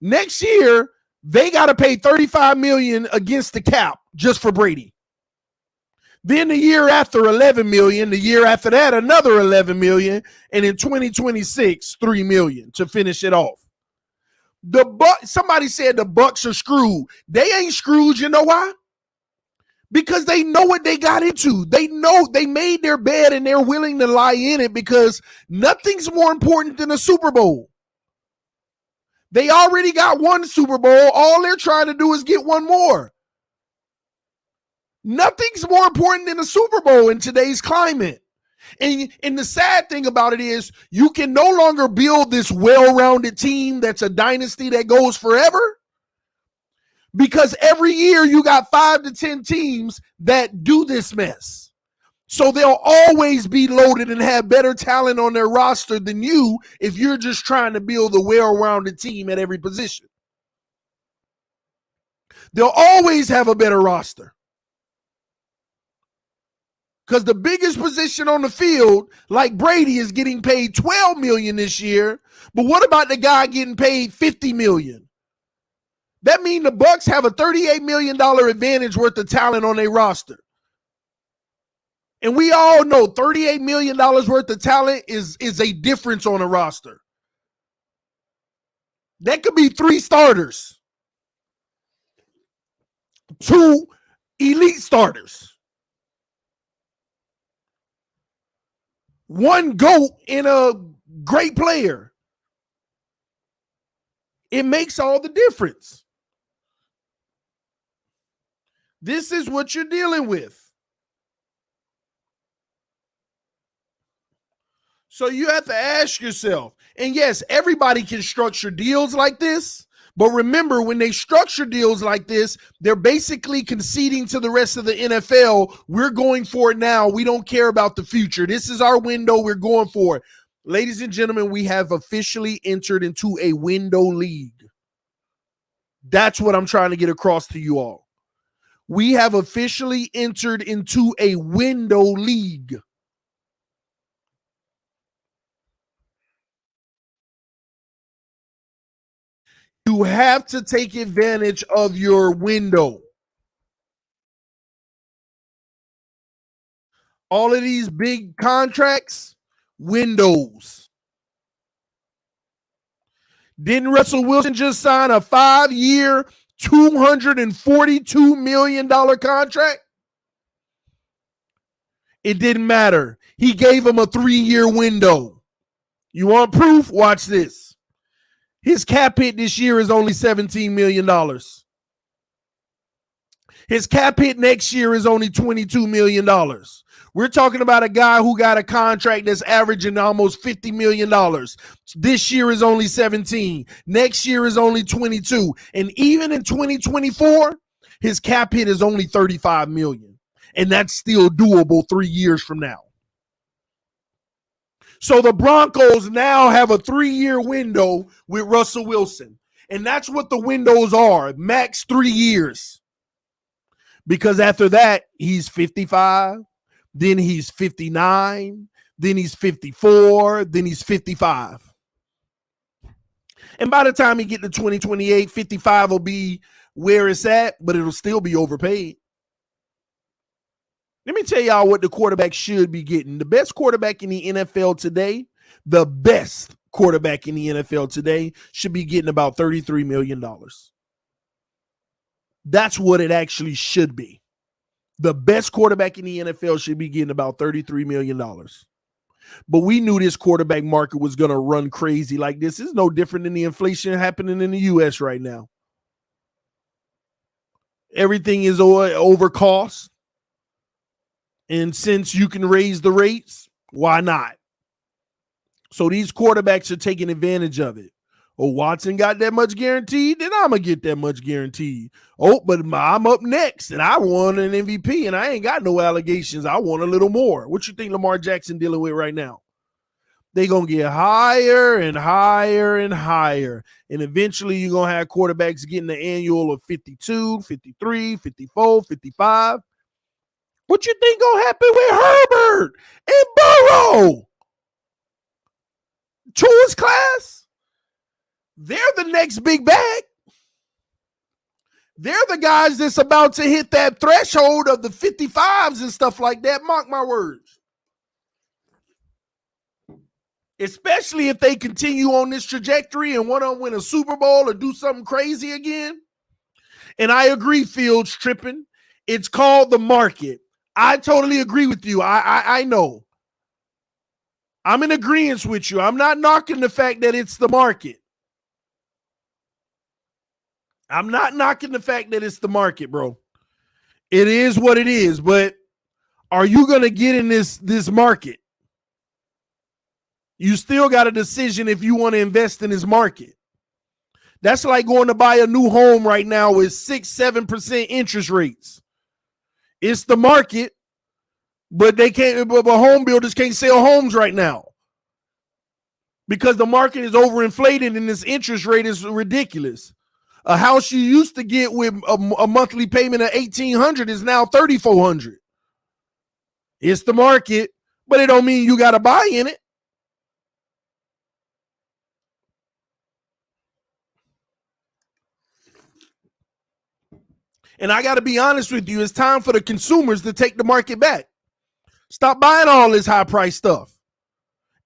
next year, they got to pay $35 million against the cap just for Brady. Then the year after, $11 million. The year after that, another $11 million. And in 2026, $3 million to finish it off. Somebody said the Bucks are screwed. They ain't screwed. You know why? Because they know what they got into. They know they made their bed and they're willing to lie in it because nothing's more important than a Super Bowl. They already got one Super Bowl. All they're trying to do is get one more. Nothing's more important than a Super Bowl in today's climate. And the sad thing about it is you can no longer build this well-rounded team that's a dynasty that goes forever because every year you got 5 to 10 teams that do this mess. So they'll always be loaded and have better talent on their roster than you if you're just trying to build a well-rounded team at every position. They'll always have a better roster. Because the biggest position on the field, like Brady, is getting paid $12 million this year. But what about the guy getting paid $50 million? That means the Bucks have a $38 million advantage worth of talent on their roster. And we all know $38 million worth of talent is a difference on a roster. That could be 3 starters, 2 elite starters. one GOAT in a great player. It makes all the difference. This is what you're dealing with. So you have to ask yourself, and yes, everybody can structure deals like this, but remember, when they structure deals like this, they're basically conceding to the rest of the NFL, we're going for it now. We don't care about the future. This is our window. We're going for it. Ladies and gentlemen, we have officially entered into a window league. That's what I'm trying to get across to you all. We have officially entered into a window league. You have to take advantage of your window. All of these big contracts, windows. Didn't Russell Wilson just sign a 5-year, $242 million contract? It didn't matter. He gave him a 3-year window. You want proof? Watch this. His cap hit this year is only $17 million. His cap hit next year is only $22 million. We're talking about a guy who got a contract that's averaging almost $50 million. This year is only 17. Next year is only 22. And even in 2024, his cap hit is only $35 million. And that's still doable 3 years from now. So the Broncos now have a 3-year window with Russell Wilson. And that's what the windows are, max 3 years. Because after that, he's 55, then he's 59, then he's 54, then he's 55. And by the time he get to 2028, 55 will be where it's at, but it'll still be overpaid. Let me tell y'all what the quarterback should be getting. The best quarterback in the NFL today, the best quarterback in the NFL today should be getting about $33 million. That's what it actually should be. The best quarterback in the NFL should be getting about $33 million. But we knew this quarterback market was going to run crazy like this. It's no different than the inflation happening in the U.S. right now. Everything is over cost. And since you can raise the rates, why not? So these quarterbacks are taking advantage of it. Oh, Watson got that much guaranteed, then I'm going to get that much guaranteed. Oh, but I'm up next, and I won an MVP, and I ain't got no allegations. I want a little more. What you think Lamar Jackson dealing with right now? They going to get higher and higher and higher. And eventually you're going to have quarterbacks getting the annual of 52, 53, 54, 55. What you think gonna happen with Herbert and Burrow? Choice class? They're the next big bag. They're the guys that's about to hit that threshold of the 55s and stuff like that. Mark my words. Especially if they continue on this trajectory and want to win a Super Bowl or do something crazy again. And I agree, Fields tripping. It's called the market. I totally agree with you. I know. I'm in agreement with you. I'm not knocking the fact that it's the market. I'm not knocking the fact that it's the market, bro. It is what it is, but are you going to get in this market? You still got a decision if you want to invest in this market. That's like going to buy a new home right now with 6-7% interest rates. It's the market, but they can't. But home builders can't sell homes right now because the market is overinflated and this interest rate is ridiculous. A house you used to get with a monthly payment of $1,800 is now $3,400. It's the market, but it don't mean you got to buy in it. And I got to be honest with you, it's time for the consumers to take the market back. Stop buying all this high-priced stuff,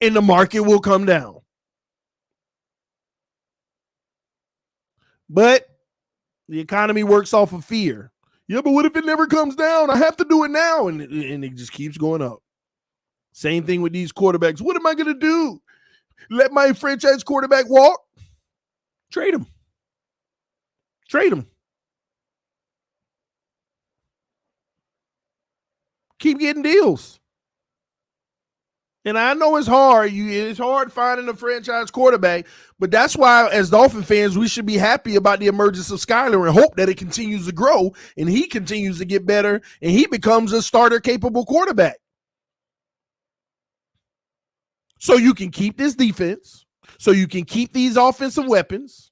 and the market will come down. But the economy works off of fear. Yeah, but what if it never comes down? I have to do it now, and it just keeps going up. Same thing with these quarterbacks. What am I going to do? Let my franchise quarterback walk? Trade him. Trade him. Keep getting deals. And I know it's hard. It's hard finding a franchise quarterback, but that's why, as Dolphin fans, we should be happy about the emergence of Skyler and hope that it continues to grow and he continues to get better and he becomes a starter-capable quarterback. So you can keep this defense, so you can keep these offensive weapons.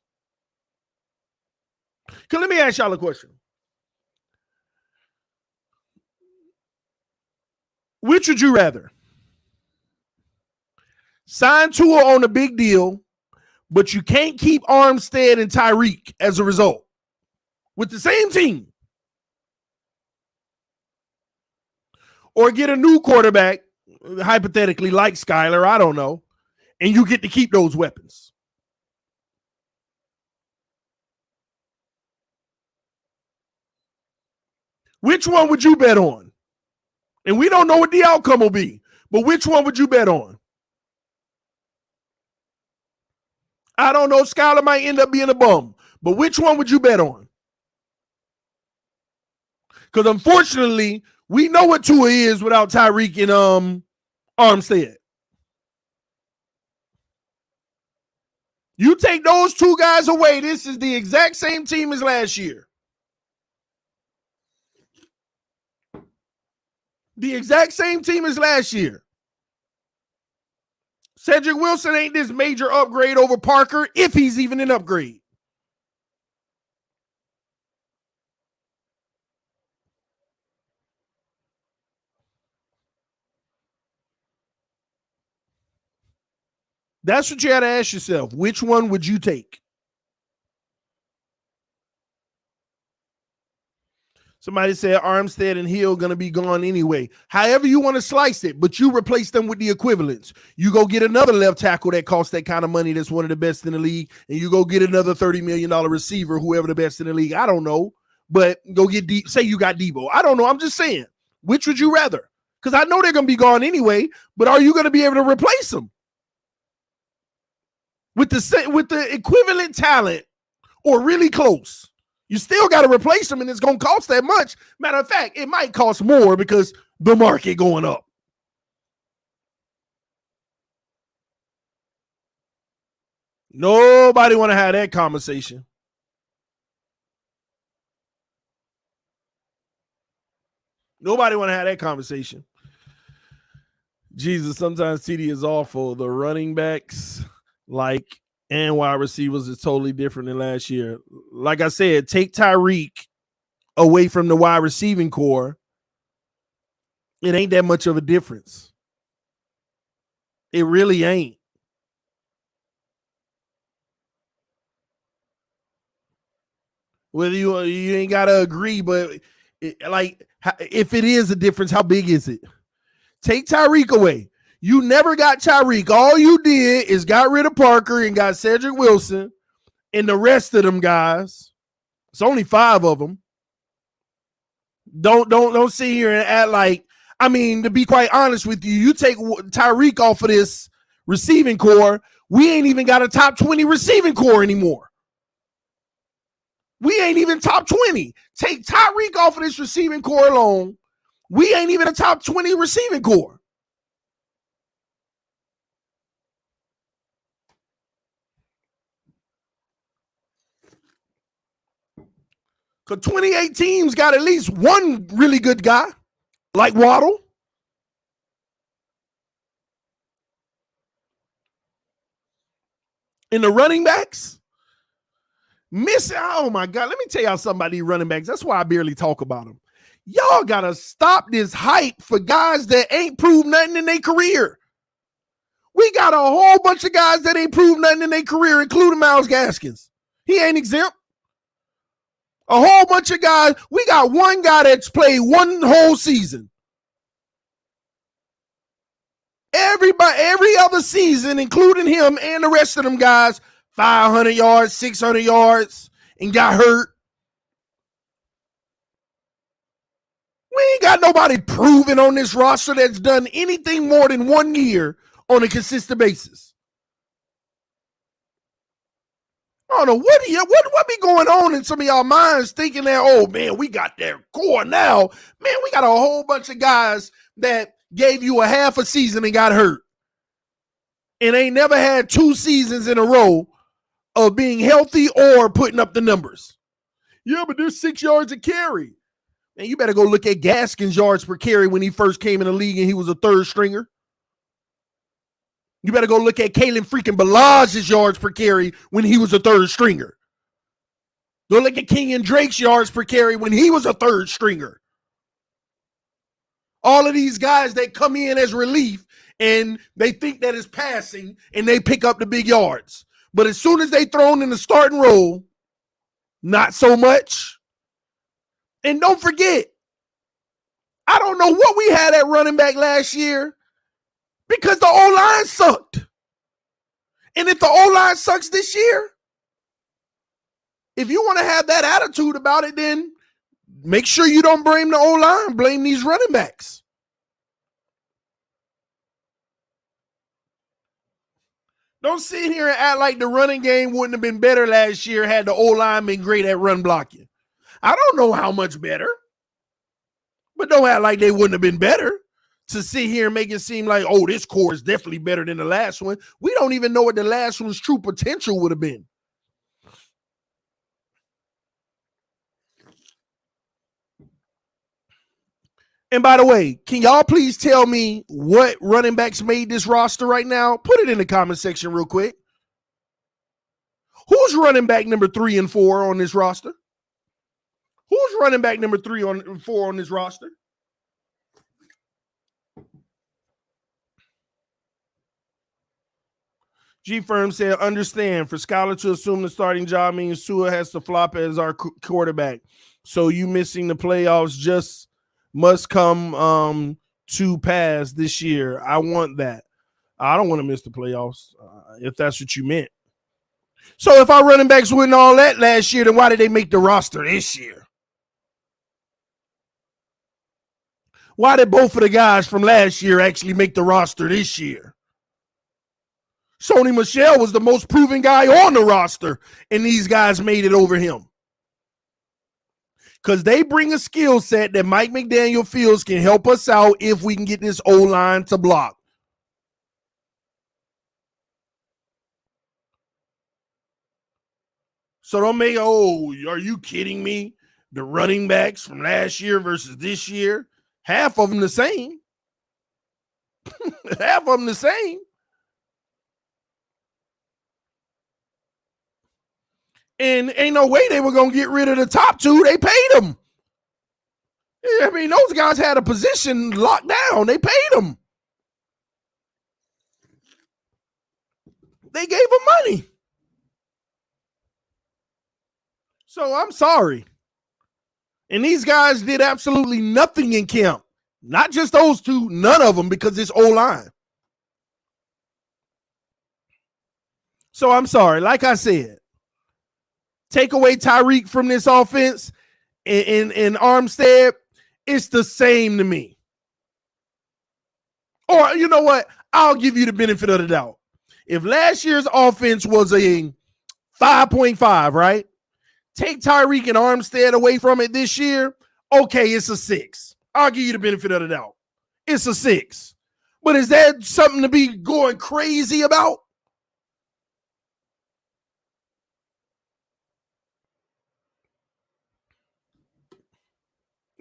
Let me ask y'all a question. Which would you rather? Sign Tua on a big deal, but you can't keep Armstead and Tyreek as a result with the same team. Or get a new quarterback, hypothetically like Skyler, I don't know, and you get to keep those weapons. Which one would you bet on? And we don't know what the outcome will be, but which one would you bet on? I don't know. Skyler might end up being a bum, but which one would you bet on? Because unfortunately, we know what Tua is without Tyreek and Armstead. You take those two guys away, this is the exact same team as last year. The exact same team as last year. Cedric Wilson ain't this major upgrade over Parker, if he's even an upgrade. That's what you had to ask yourself. Which one would you take? Somebody said Armstead and Hill going to be gone anyway. However you want to slice it, but you replace them with the equivalents. You go get another left tackle that costs that kind of money that's one of the best in the league, and you go get another $30 million receiver, whoever the best in the league. I don't know, but go get say you got Debo. I don't know. I'm just saying. Which would you rather? Because I know they're going to be gone anyway, but are you going to be able to replace them? With the equivalent talent or really close? You still got to replace them, and it's going to cost that much. Matter of fact, it might cost more because the market going up. Nobody want to have that conversation. Nobody want to have that conversation. Jesus, sometimes TD is awful. The running backs, and wide receivers is totally different than last year. Like I said, take Tyreek away from the wide receiving core. It ain't that much of a difference. It really ain't. Whether you ain't got to agree, but if it is a difference, how big is it? Take Tyreek away. You never got Tyreek. All you did is got rid of Parker and got Cedric Wilson and the rest of them guys. It's only 5 of them. Don't sit here and act like, to be quite honest with you, you take Tyreek off of this receiving core, we ain't even got a top 20 receiving core anymore. We ain't even top 20. Take Tyreek off of this receiving core alone, we ain't even a top 20 receiving core. Because 28 teams got at least one really good guy, like Waddle. In the running backs, oh my God, let me tell y'all something about these running backs. That's why I barely talk about them. Y'all got to stop this hype for guys that ain't proved nothing in their career. We got a whole bunch of guys that ain't proved nothing in their career, including Myles Gaskins. He ain't exempt. A whole bunch of guys. We got one guy that's played one whole season. Every other season, including him and the rest of them guys, 500 yards, 600 yards, and got hurt. We ain't got nobody proven on this roster that's done anything more than 1 year on a consistent basis. I don't know what be going on in some of y'all minds thinking that, oh man, we got their core now. Man, we got a whole bunch of guys that gave you a half a season and got hurt. And ain't never had 2 seasons in a row of being healthy or putting up the numbers. Yeah, but there's 6 yards a carry. And you better go look at Gaskin's yards per carry when he first came in the league and he was a third stringer. You better go look at Kalen freaking Balage's yards per carry when he was a third stringer. Go look at Kenyon Drake's yards per carry when he was a third stringer. All of these guys that come in as relief and they think that it's passing and they pick up the big yards. But as soon as they thrown in the starting role, not so much. And don't forget, I don't know what we had at running back last year because the O-line sucked. And if the O-line sucks this year, if you want to have that attitude about it, then make sure you don't blame the O-line, blame these running backs. Don't sit here and act like the running game wouldn't have been better last year had the O-line been great at run blocking. I don't know how much better, but don't act like they wouldn't have been better to sit here and make it seem like, oh, this core is definitely better than the last one. We don't even know what the last one's true potential would have been. And by the way, can y'all please tell me what running backs made this roster right now? Put it in the comment section real quick. Who's running back number 3 and 4 on this roster? Who's running back number 3 and 4 on this roster? G Firm said, understand, for Skyler to assume the starting job means Tua has to flop as our quarterback. So you missing the playoffs just must come to pass this year. I want that. I don't want to miss the playoffs if that's what you meant. So if our running backs wouldn't all that last year, then why did they make the roster this year? Why did both of the guys from last year actually make the roster this year? Sony Michel was the most proven guy on the roster, and these guys made it over him. Because they bring a skill set that Mike McDaniel feels can help us out if we can get this O-line to block. So don't make, oh, are you kidding me? The running backs from last year versus this year, half of them the same. Half of them the same. And ain't no way they were going to get rid of the top 2. They paid them. I mean, those guys had a position locked down. They paid them. They gave them money. So I'm sorry. And these guys did absolutely nothing in camp. Not just those 2, none of them, because it's O-line. So I'm sorry. Like I said, take away Tyreek from this offense in Armstead, it's the same to me. Or you know what? I'll give you the benefit of the doubt. If last year's offense was a 5.5, right? Take Tyreek and Armstead away from it this year, okay, it's a 6. I'll give you the benefit of the doubt. It's a 6. But is that something to be going crazy about?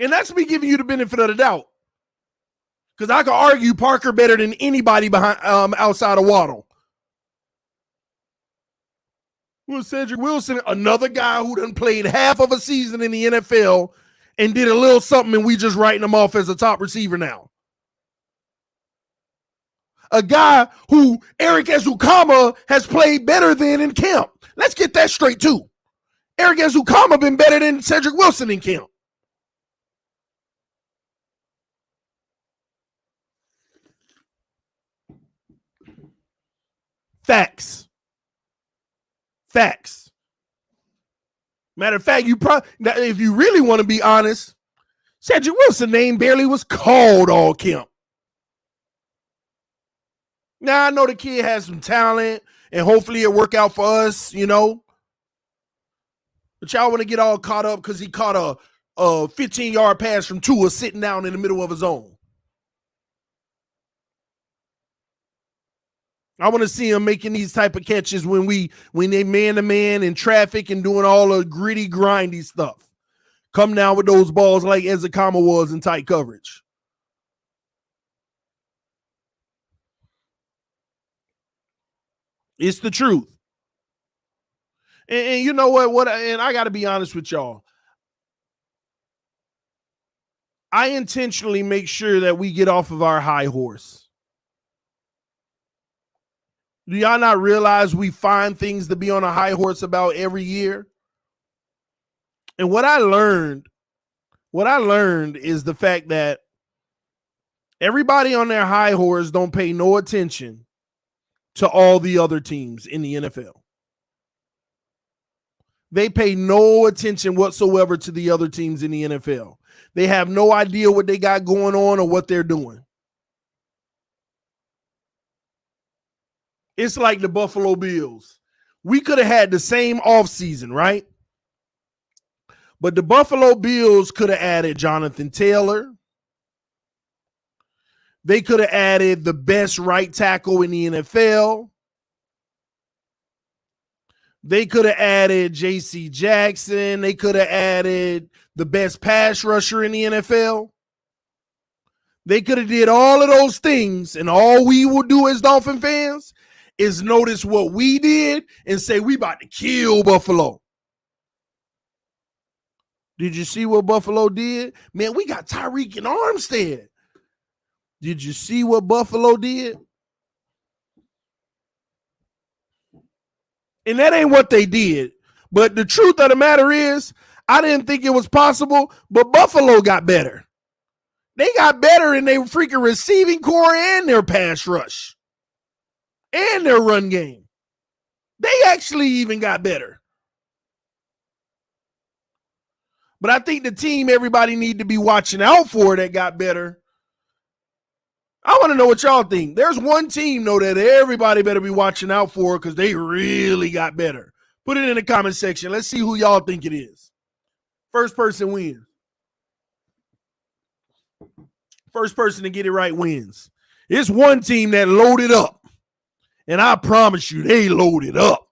And that's me giving you the benefit of the doubt. Because I could argue Parker better than anybody behind outside of Waddle. Well, Cedric Wilson, another guy who done played half of a season in the NFL and did a little something, and we just writing him off as a top receiver now. A guy who Eric Ezukama has played better than in camp. Let's get that straight, too. Eric Ezukama been better than Cedric Wilson in camp. Facts. Matter of fact, if you really want to be honest, Cedric Wilson's name barely was called all camp. Now, I know the kid has some talent, and hopefully it'll work out for us, you know. But y'all want to get all caught up because he caught a 15-yard pass from Tua sitting down in the middle of his own. I want to see him making these type of catches when they man-to-man in traffic and doing all the gritty, grindy stuff. Come down with those balls like Ezekama was in tight coverage. It's the truth. And you know what? And I got to be honest with y'all. I intentionally make sure that we get off of our high horse. Do y'all not realize we find things to be on a high horse about every year? And what I learned is the fact that everybody on their high horse don't pay no attention to all the other teams in the NFL. They pay no attention whatsoever to the other teams in the NFL. They have no idea what they got going on or what they're doing. It's like the Buffalo Bills. We could have had the same offseason, right? But the Buffalo Bills could have added Jonathan Taylor. They could have added the best right tackle in the NFL. They could have added J.C. Jackson. They could have added the best pass rusher in the NFL. They could have did all of those things, and all we will do as Dolphin fans is notice what we did and say we about to kill Buffalo. Did you see what Buffalo did? Man, we got Tyreek and Armstead. Did you see what Buffalo did? And that ain't what they did. But the truth of the matter is, I didn't think it was possible, but Buffalo got better. They got better in their freaking receiving core and their pass rush and their run game. They actually even got better. But I think the team everybody need to be watching out for that got better. I want to know what y'all think. There's one team, though, that everybody better be watching out for because they really got better. Put it in the comment section. Let's see who y'all think it is. First person wins. First person to get it right wins. It's one team that loaded up. And I promise you, they loaded up.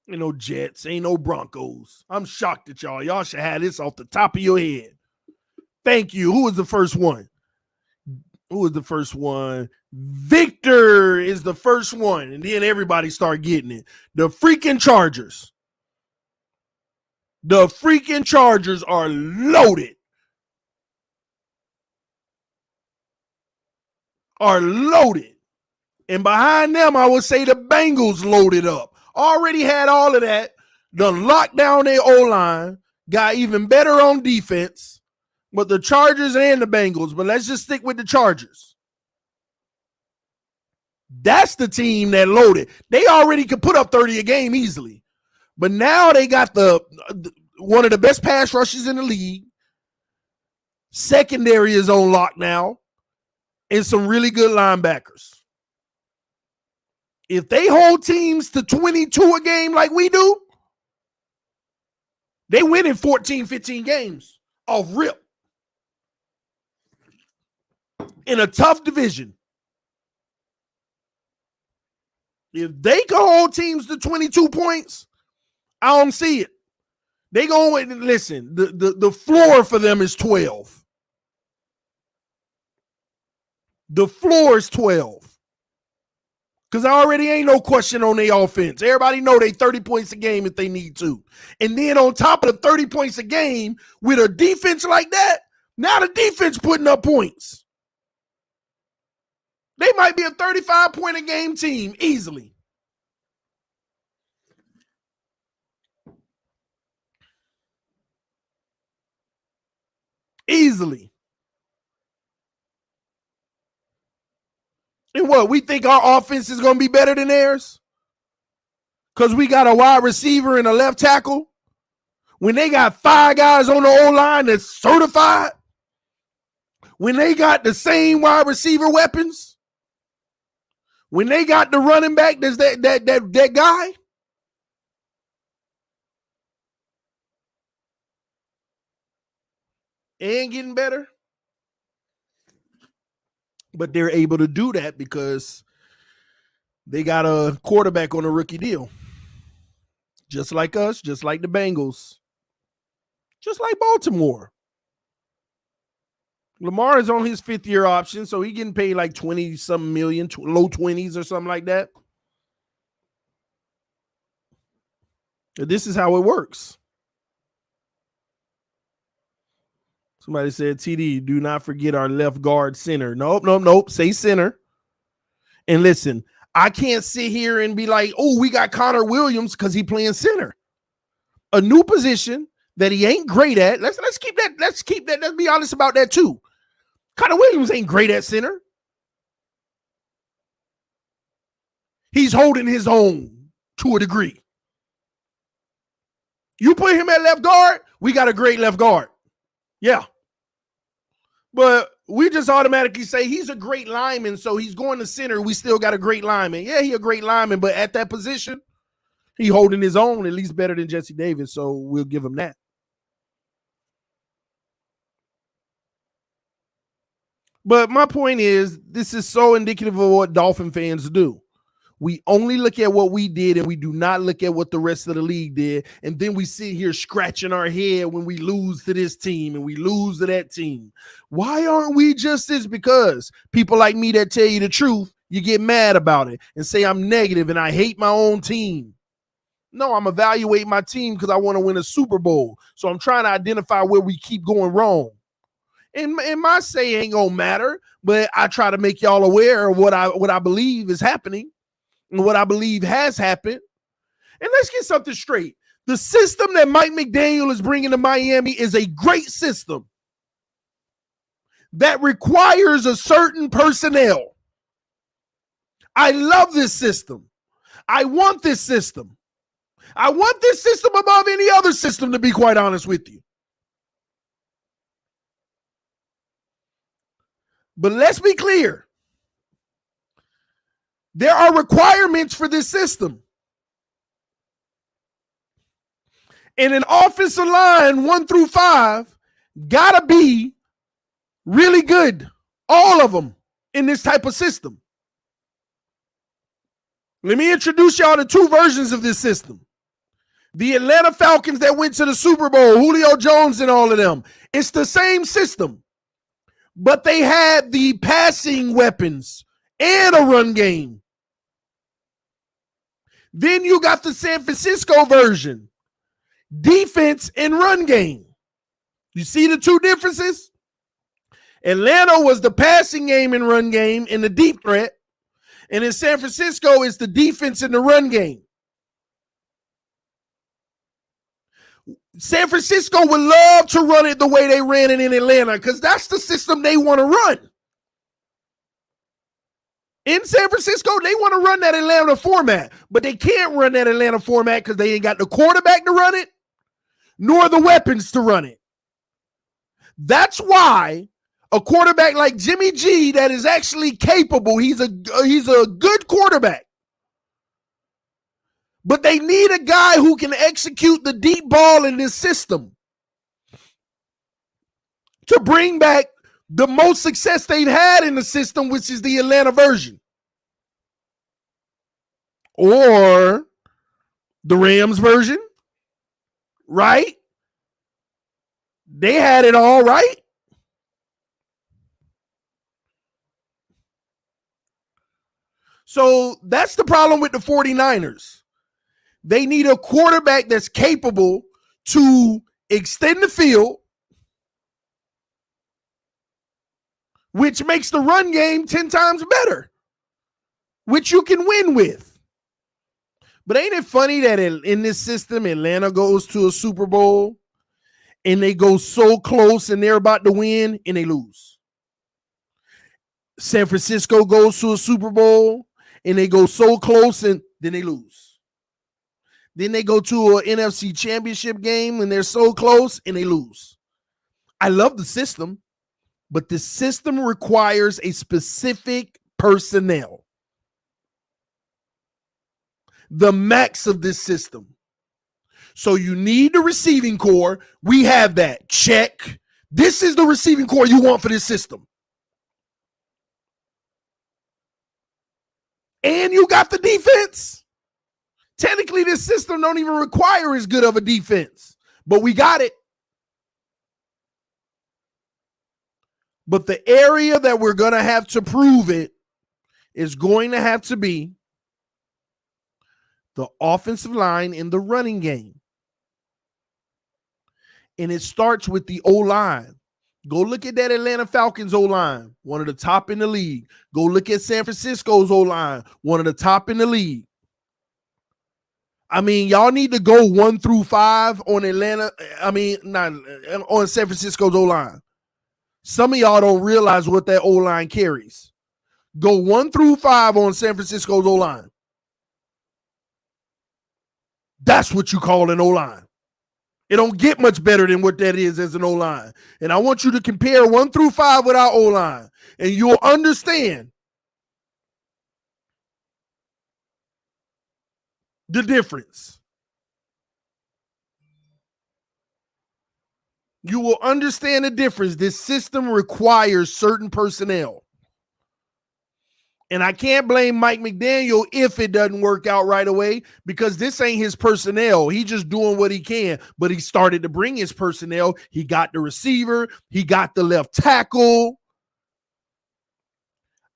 Ain't no Jets, ain't no Broncos. I'm shocked at y'all. Y'all should have this off the top of your head. Thank you. Who was the first one? Who was the first one? Victor is the first one. And then everybody start getting it. The freaking Chargers. The freaking Chargers are loaded. Are loaded. And behind them, I would say the Bengals loaded up. Already had all of that. Done locked down their O-line. Got even better on defense. But the Chargers and the Bengals. But let's just stick with the Chargers. That's the team that loaded. They already could put up 30 a game easily. But now they got the one of the best pass rushes in the league. Secondary is on lock now. And some really good linebackers. If they hold teams to 22 a game like we do, they win in 14, 15 games off rip. In a tough division. If they can hold teams to 22 points, I don't see it. They going, listen, the floor for them is 12. The floor is 12. Because I already ain't no question on their offense. Everybody know they 30 points a game if they need to. And then on top of the 30 points a game, with a defense like that, now the defense putting up points. They might be a 35-point a game team easily. Easily. And what, we think our offense is going to be better than theirs? Because we got a wide receiver and a left tackle? When they got 5 guys on the O-line that's certified, when they got the same wide receiver weapons, when they got the running back that's that guy, and getting better. But they're able to do that because they got a quarterback on a rookie deal. Just like us, just like the Bengals, just like Baltimore. Lamar is on his 5th-year option, so he getting paid like 20-something million, low 20s or something like that. This is how it works. Somebody said, TD, do not forget our left guard center. Nope. Say center. And listen, I can't sit here and be like, oh, we got Connor Williams because he playing center. A new position that he ain't great at. Let's keep that. Let's be honest about that too. Connor Williams ain't great at center. He's holding his own to a degree. You put him at left guard, we got a great left guard. Yeah. But we just automatically say he's a great lineman, so he's going to center. We still got a great lineman. Yeah, he a great lineman, but at that position, he holding his own, at least better than Jesse Davis, so we'll give him that. But my point is, this is so indicative of what Dolphin fans do. We only look at what we did, and we do not look at what the rest of the league did. And then we sit here scratching our head when we lose to this team and we lose to that team. Why aren't we just this? Because people like me that tell you the truth, you get mad about it and say I'm negative and I hate my own team. No, I'm evaluating my team because I want to win a Super Bowl. So I'm trying to identify where we keep going wrong. And my say ain't gonna matter, but I try to make y'all aware of what I believe is happening and what I believe has happened. And let's get something straight. The system that Mike McDaniel is bringing to Miami is a great system that requires a certain personnel. I love this system. I want this system. I want this system above any other system, to be quite honest with you. But let's be clear. There are requirements for this system. And an offensive line 1 through 5 gotta be really good. All of them in this type of system. Let me introduce y'all to 2 versions of this system. The Atlanta Falcons that went to the Super Bowl, Julio Jones and all of them. It's the same system. But they had the passing weapons and a run game. Then you got the San Francisco version. Defense and run game. You see the 2 differences? Atlanta was the passing game and run game and the deep threat. And in San Francisco, it's the defense and the run game. San Francisco would love to run it the way they ran it in Atlanta because that's the system they want to run. In San Francisco, they want to run that Atlanta format, but they can't run that Atlanta format because they ain't got the quarterback to run it, nor the weapons to run it. That's why a quarterback like Jimmy G that is actually capable, he's a good quarterback. But they need a guy who can execute the deep ball in this system to bring back the most success they've had in the system, which is the Atlanta version. Or the Rams version, right? They had it all, right? So that's the problem with the 49ers. They need a quarterback that's capable to extend the field, which makes the run game 10 times better, which you can win with. But ain't it funny that in this system, Atlanta goes to a Super Bowl and they go so close and they're about to win and they lose. San Francisco goes to a Super Bowl and they go so close and then they lose. Then they go to an NFC championship game and they're so close and they lose. I love the system, but the system requires a specific personnel. The max of this system. So you need the receiving core. We have that. Check. This is the receiving core you want for this system. And you got the defense. Technically, this system don't even require as good of a defense, but we got it. But the area that we're going to have to prove it is going to have to be the offensive line in the running game. And it starts with the O-line. Go look at that Atlanta Falcons O-line, one of the top in the league. Go look at San Francisco's O-line, one of the top in the league. I mean, y'all need to go 1 through 5 on on San Francisco's O-line. Some of y'all don't realize what that O-line carries. Go 1 through 5 on San Francisco's O-line. That's what you call an O-line. It don't get much better than what that is as an O-line. And I want you to compare 1 through 5 with our O-line, and you'll understand the difference. You will understand the difference. This system requires certain personnel. And I can't blame Mike McDaniel if it doesn't work out right away, because this ain't his personnel. He just doing what he can, but he started to bring his personnel. He got the receiver. He got the left tackle.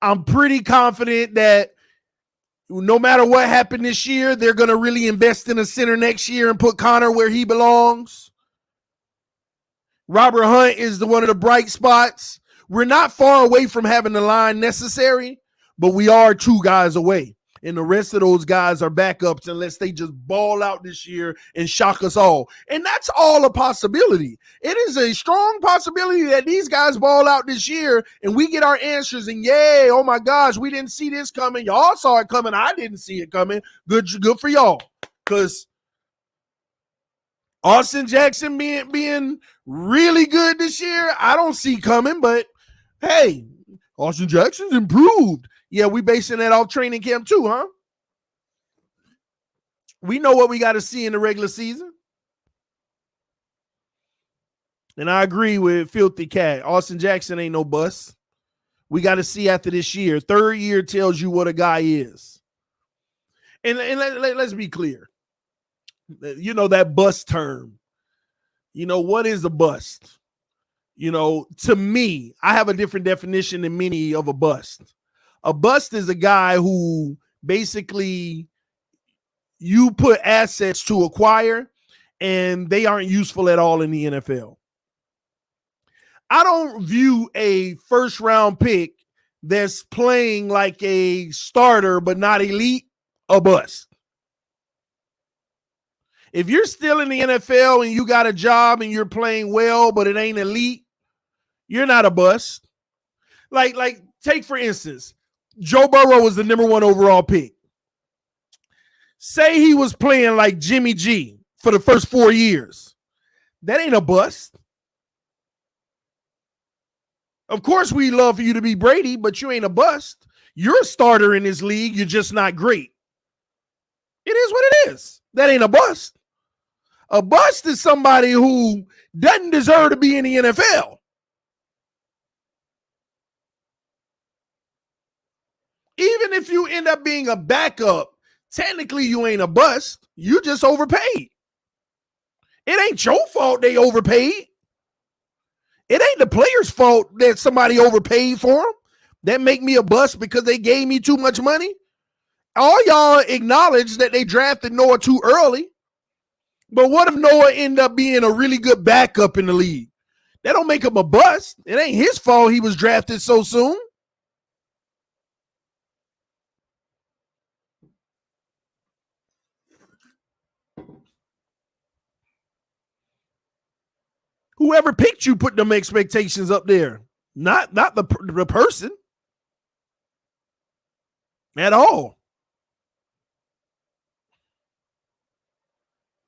I'm pretty confident that no matter what happened this year, they're going to really invest in a center next year and put Connor where he belongs. Robert Hunt is one of the bright spots. We're not far away from having the line necessary, but we are 2 guys away. And the rest of those guys are backups unless they just ball out this year and shock us all. And that's all a possibility. It is a strong possibility that these guys ball out this year and we get our answers and yay, oh my gosh, we didn't see this coming. Y'all saw it coming. I didn't see it coming. Good for y'all. Because Austin Jackson being really good this year, I don't see coming, but hey, Austin Jackson's improved. Yeah, we basing that off training camp too, huh? We know what we got to see in the regular season. And I agree with Filthy Cat. Austin Jackson ain't no bust. We got to see after this year. 3rd year tells you what a guy is. And let's be clear. You know, that bust term. You know, what is a bust? You know, to me, I have a different definition than many of a bust. A bust is a guy who basically you put assets to acquire and they aren't useful at all in the NFL. I don't view a 1st round pick that's playing like a starter but not elite a bust. If you're still in the NFL and you got a job and you're playing well but it ain't elite, you're not a bust. Like take for instance, Joe Burrow was the number 1 overall pick. Say he was playing like Jimmy G for the first 4 years. That ain't a bust. Of course, we love for you to be Brady, but you ain't a bust. You're a starter in this league. You're just not great. It is what it is. That ain't a bust. A bust is somebody who doesn't deserve to be in the NFL. Even if you end up being a backup, technically you ain't a bust. You just overpaid. It ain't your fault they overpaid. It ain't the player's fault that somebody overpaid for them. That make me a bust because they gave me too much money. All y'all acknowledge that they drafted Noah too early. But what if Noah end up being a really good backup in the league? That don't make him a bust. It ain't his fault he was drafted so soon. Whoever picked you put them expectations up there, not the person at all.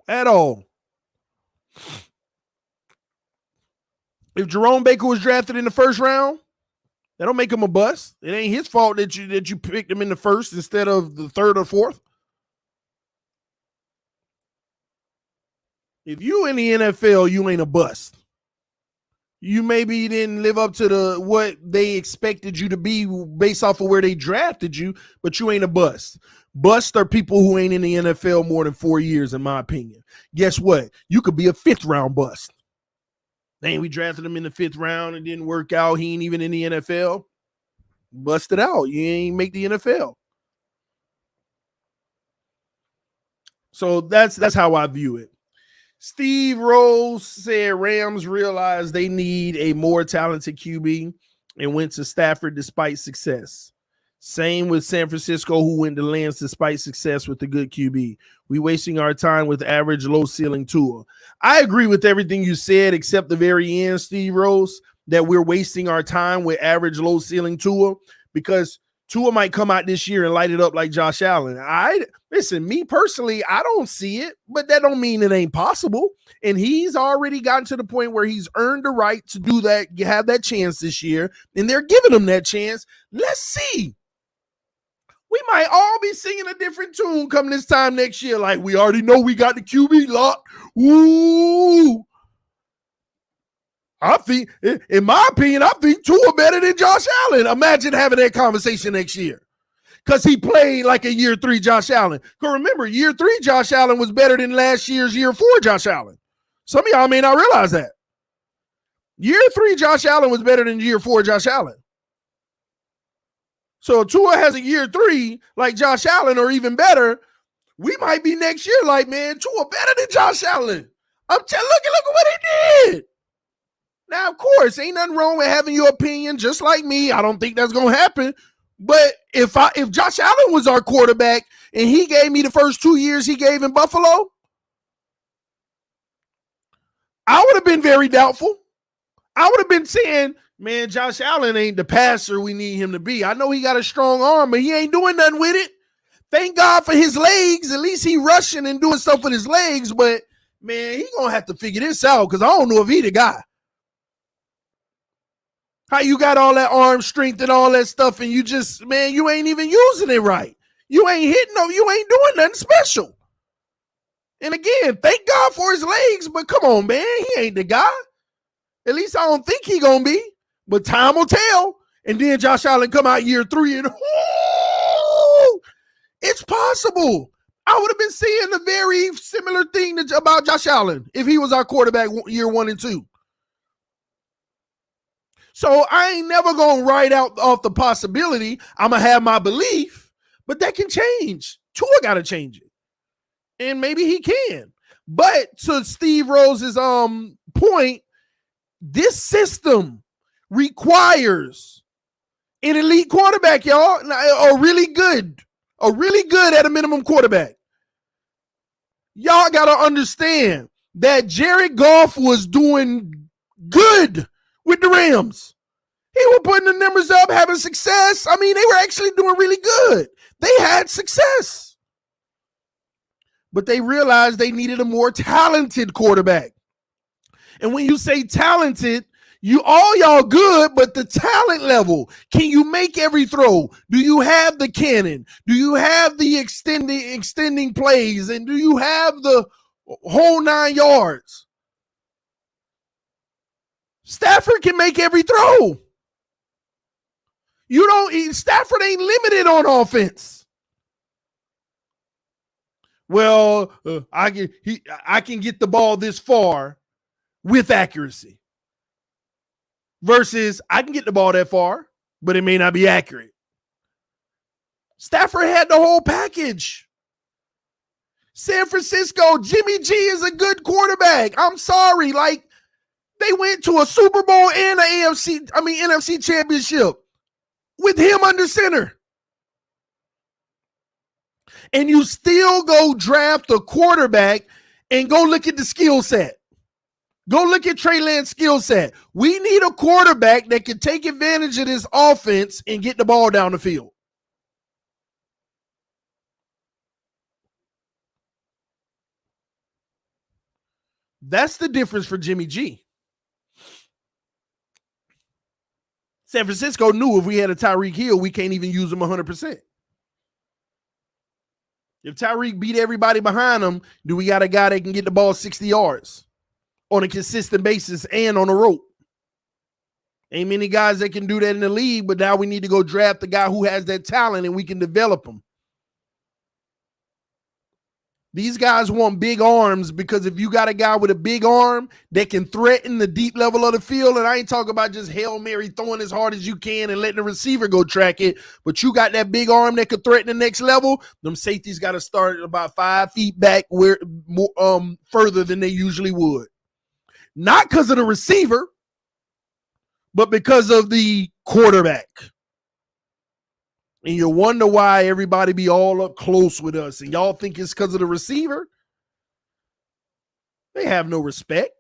At all. If Jerome Baker was drafted in the first round, that don't make him a bust. It ain't his fault that you picked him in the first instead of the third or fourth. If you in the NFL, you ain't a bust. You maybe didn't live up to what they expected you to be based off of where they drafted you, but you ain't a bust. Busts are people who ain't in the NFL more than 4 years, in my opinion. Guess what? You could be a fifth-round bust. Dang, we drafted him in the fifth round and didn't work out. He ain't even in the NFL. Busted out. You ain't make the NFL. So that's how I view it. Steve Rose said Rams realized they need a more talented QB and went to Stafford despite success. Same with San Francisco, who went to Lance despite success with the good QB. We wasting our time with average low-ceiling Tua. I agree with everything you said except the very end, Steve Rose, that we're wasting our time with average low-ceiling Tua because Tua might come out this year and light it up like Josh Allen. Listen, me personally, I don't see it, but that don't mean it ain't possible. And he's already gotten to the point where he's earned the right to do that, have that chance this year, and they're giving him that chance. Let's see. We might all be singing a different tune come this time next year. Like, we already know we got the QB locked. Ooh. I think, in my opinion, I think Tua better than Josh Allen. Imagine having that conversation next year. Because he played like a year 3 Josh Allen. Because remember, year 3 Josh Allen was better than last year's year 4 Josh Allen. Some of y'all may not realize that. Year 3 Josh Allen was better than year 4 Josh Allen. So if Tua has a year 3 like Josh Allen or even better, we might be next year like, man, Tua better than Josh Allen. Look at what he did. Now, of course, ain't nothing wrong with having your opinion just like me. I don't think that's going to happen. But if Josh Allen was our quarterback and he gave me the first 2 years he gave in Buffalo, I would have been very doubtful. I would have been saying, man, Josh Allen ain't the passer we need him to be. I know he got a strong arm, but he ain't doing nothing with it. Thank God for his legs. At least he rushing and doing stuff with his legs. But, man, he going to have to figure this out because I don't know if he the guy. How you got all that arm strength and all that stuff and you just, man, you ain't even using it right. You ain't hitting them. You ain't doing nothing special. And again, thank God for his legs, but come on, man, he ain't the guy. At least I don't think he going to be, but time will tell. And then Josh Allen come out year 3 and, it's possible. I would have been saying a very similar thing about Josh Allen if he was our quarterback year 1 and 2. So I ain't never going to write out off the possibility. I'm going to have my belief, but that can change. Tua got to change it. And maybe he can. But to Steve Rose's point, this system requires an elite quarterback, y'all. A really good at a minimum quarterback. Y'all got to understand that Jared Goff was doing good with the Rams. He was putting the numbers up, having success. I mean, they were actually doing really good. They had success. But they realized they needed a more talented quarterback. And when you say talented, y'all good, but the talent level, can you make every throw? Do you have the cannon? Do you have the extending plays? And do you have the whole 9 yards? Stafford can make every throw. Stafford ain't limited on offense. Well, I can get the ball this far with accuracy. Versus I can get the ball that far, but it may not be accurate. Stafford had the whole package. San Francisco, Jimmy G is a good quarterback. I'm sorry. Like, they went to a Super Bowl and an NFC championship with him under center. And you still go draft a quarterback and go look at the skill set. Go look at Trey Lance's skill set. We need a quarterback that can take advantage of this offense and get the ball down the field. That's the difference for Jimmy G. San Francisco knew if we had a Tyreek Hill, we can't even use him 100%. If Tyreek beat everybody behind him, do we got a guy that can get the ball 60 yards on a consistent basis and on a rope? Ain't many guys that can do that in the league, but now we need to go draft the guy who has that talent and we can develop him. These guys want big arms because if you got a guy with a big arm that can threaten the deep level of the field, and I ain't talking about just Hail Mary throwing as hard as you can and letting the receiver go track it, but you got that big arm that could threaten the next level, them safeties got to start about 5 feet back where further than they usually would. Not because of the receiver, but because of the quarterback. And you wonder why everybody be all up close with us. And y'all think it's because of the receiver? They have no respect.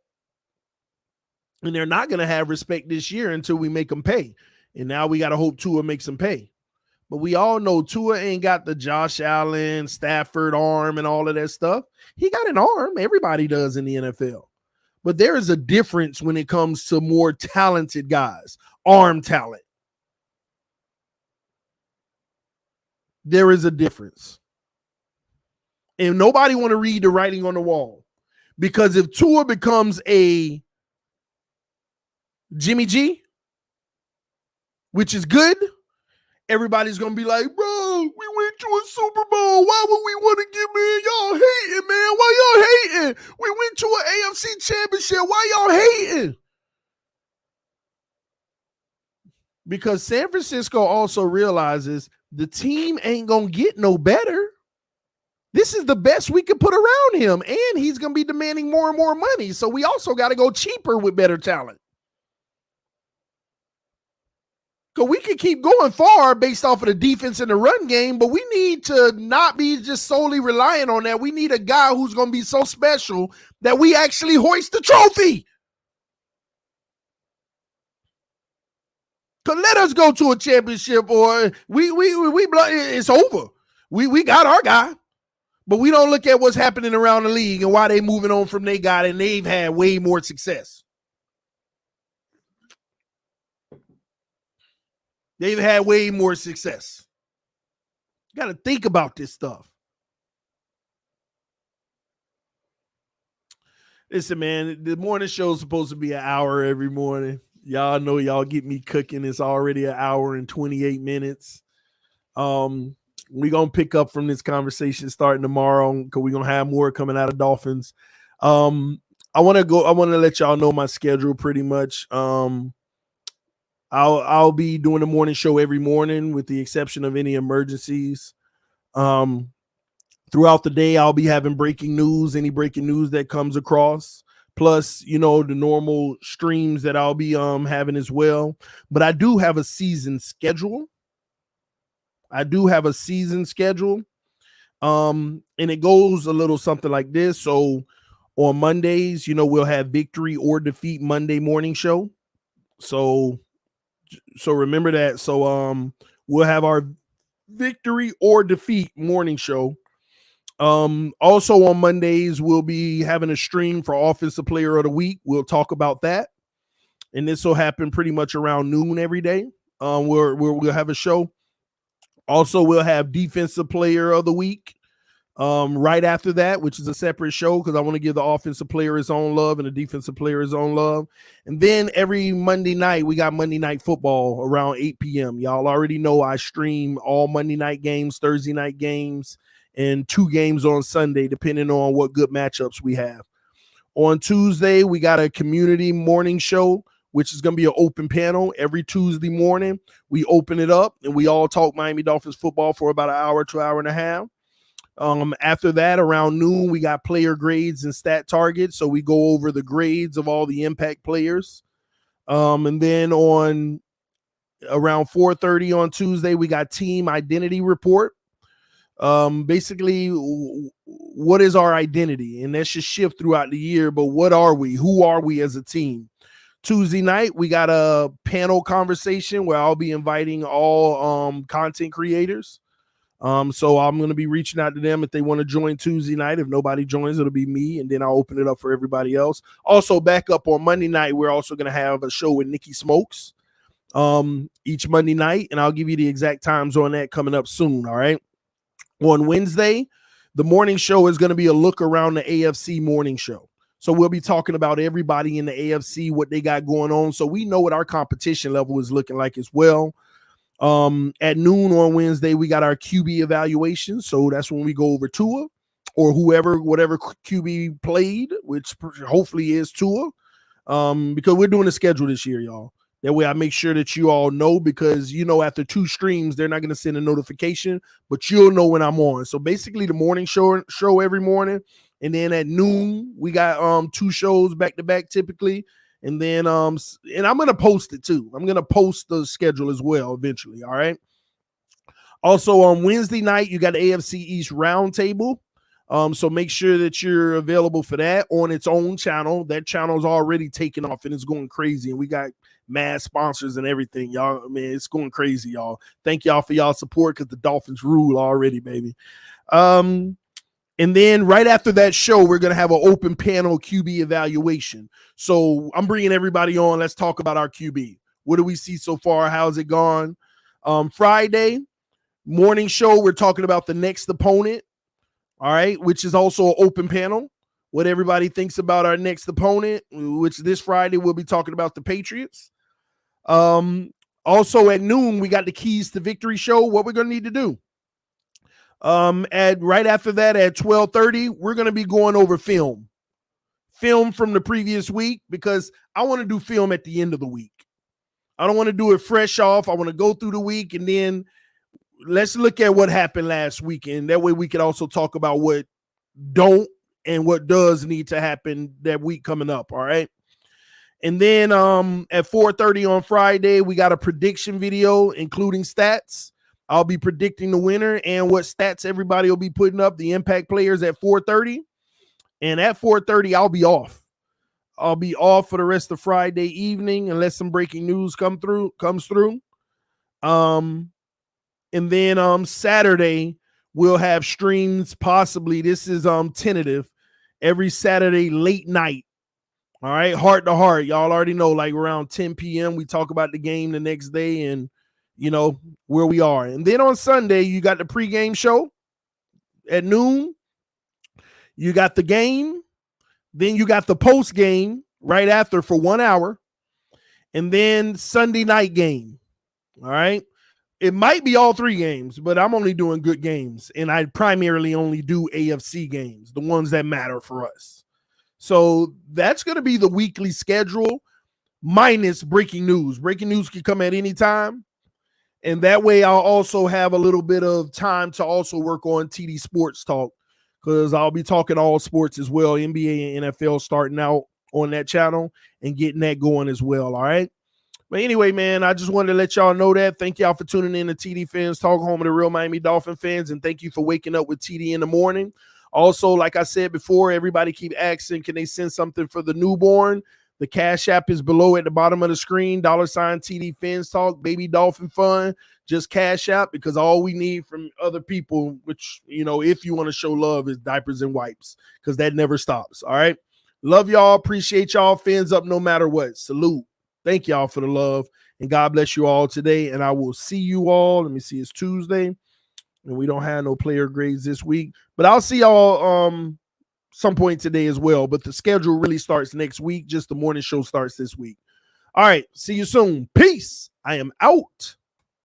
And they're not going to have respect this year until we make them pay. And now we got to hope Tua makes them pay. But we all know Tua ain't got the Josh Allen, Stafford arm and all of that stuff. He got an arm. Everybody does in the NFL. But there is a difference when it comes to more talented guys, arm talent. There is a difference. And nobody want to read the writing on the wall. Because if Tua becomes a Jimmy G, which is good, everybody's going to be like, bro, we went to a Super Bowl. Why would we want to get, man? Y'all hating, man. Why y'all hating? We went to an AFC championship. Why y'all hating? Because San Francisco also realizes the team ain't going to get no better. This is the best we could put around him, and he's going to be demanding more and more money. So we also got to go cheaper with better talent. Because we can keep going far based off of the defense and the run game, but we need to not be just solely relying on that. We need a guy who's going to be so special that we actually hoist the trophy. Because let us go to a championship or it's over. We got our guy. But we don't look at what's happening around the league and why they moving on from their guy, and they've had way more success. They've had way more success. You got to think about this stuff. Listen, man, the morning show is supposed to be an hour every morning. Y'all know y'all get me cooking. It's already an hour and 28 minutes. We're going to pick up from this conversation starting tomorrow because we're going to have more coming out of Dolphins. I want to let y'all know my schedule pretty much. I'll be doing the morning show every morning with the exception of any emergencies. Throughout the day, I'll be having breaking news, any breaking news that comes across. Plus, the normal streams that I'll be having as well. But I do have a season schedule. And it goes a little something like this. So on Mondays, we'll have Victory or Defeat Monday morning show. So remember that. So we'll have our Victory or Defeat morning show. Also on Mondays, we'll be having a stream for Offensive Player of the Week. We'll talk about that. And this will happen pretty much around noon every day. We'll have a show. Also, we'll have Defensive Player of the Week right after that, which is a separate show because I want to give the offensive player his own love and the defensive player his own love. And then every Monday night, we got Monday Night Football around 8 p.m. Y'all already know I stream all Monday night games, Thursday night games, and 2 games on Sunday, depending on what good matchups we have. On Tuesday, we got a community morning show, which is going to be an open panel every Tuesday morning. We open it up and we all talk Miami Dolphins football for about an hour to an hour and a half. After that, around noon, we got player grades and stat targets. So we go over the grades of all the impact players. And then on around 4:30 on Tuesday, we got team identity report. Basically, what is our identity? And that should shift throughout the year. But what are we? Who are we as a team? Tuesday night, we got a panel conversation where I'll be inviting all content creators. So I'm going to be reaching out to them if they want to join Tuesday night. If nobody joins, it'll be me, and then I'll open it up for everybody else. Also, back up on Monday night, we're also going to have a show with Nikki Smokes each Monday night, and I'll give you the exact times on that coming up soon, all right? On Wednesday, the morning show is going to be a look around the AFC morning show. So we'll be talking about everybody in the AFC, what they got going on, so we know what our competition level is looking like as well. At noon on Wednesday, we got our QB evaluation. So that's when we go over Tua or whatever QB played, which hopefully is Tua. Because we're doing a schedule this year, y'all. That way I make sure that you all know, because after 2 streams, they're not going to send a notification, but you'll know when I'm on. So basically the morning show every morning. And then at noon, we got 2 shows back to back typically. And then and I'm going to post it too. I'm going to post the schedule as well eventually. All right. Also on Wednesday night, you got the AFC East Roundtable. So make sure that you're available for that on its own channel. That channel is already taken off and it's going crazy. And we got mad sponsors and everything, y'all. I mean, it's going crazy, y'all. Thank y'all for y'all support, because the Dolphins rule already, baby. And then right after that show, we're going to have an open panel QB evaluation. So I'm bringing everybody on. Let's talk about our QB. What do we see so far? How's it gone? Friday morning show, we're talking about the next opponent. All right, which is also an open panel. What everybody thinks about our next opponent, which this Friday we'll be talking about the Patriots. Also at noon, we got the Keys to Victory show. What we're going to need to do. Right after that at 12:30, we're going to be going over film from the previous week, because I want to do film at the end of the week. I don't want to do it fresh off. I want to go through the week, and then let's look at what happened last weekend. That way we can also talk about what don't and what does need to happen that week coming up. All right. And then at 4:30 on Friday, we got a prediction video, including stats. I'll be predicting the winner and what stats everybody will be putting up, the impact players, at 4:30. And at 4:30, I'll be off. I'll be off for the rest of Friday evening unless some breaking news comes through. And then Saturday, we'll have streams possibly. This is tentative. Every Saturday late night. All right, heart to heart. Y'all already know, like around 10 p.m. we talk about the game the next day and where we are. And then on Sunday, you got the pregame show at noon. You got the game. Then you got the post game right after for 1 hour. And then Sunday night game. All right. It might be all 3 games, but I'm only doing good games. And I primarily only do AFC games, the ones that matter for us. So that's going to be the weekly schedule minus breaking news. Breaking news can come at any time. And that way I'll also have a little bit of time to also work on TD Sports Talk, because I'll be talking all sports as well, NBA and NFL starting out on that channel and getting that going as well, all right? But anyway, man, I just wanted to let y'all know that. Thank y'all for tuning in to TD Fans Talk, home of the real Miami Dolphin fans, and thank you for waking up with TD in the morning. Also, like I said before, everybody keep asking, can they send something for the newborn? The Cash App is below at the bottom of the screen, $ TD Fans Talk, Baby Dolphin Fun. Just Cash App, because all we need from other people, which, if you want to show love, is diapers and wipes, because that never stops. All right. Love y'all. Appreciate y'all. Fans up no matter what. Salute. Thank y'all for the love, and God bless you all today. And I will see you all. Let me see. It's Tuesday, and we don't have no player grades this week, but I'll see y'all some point today as well. But the schedule really starts next week. Just the morning show starts this week. All right. See you soon. Peace. I am out.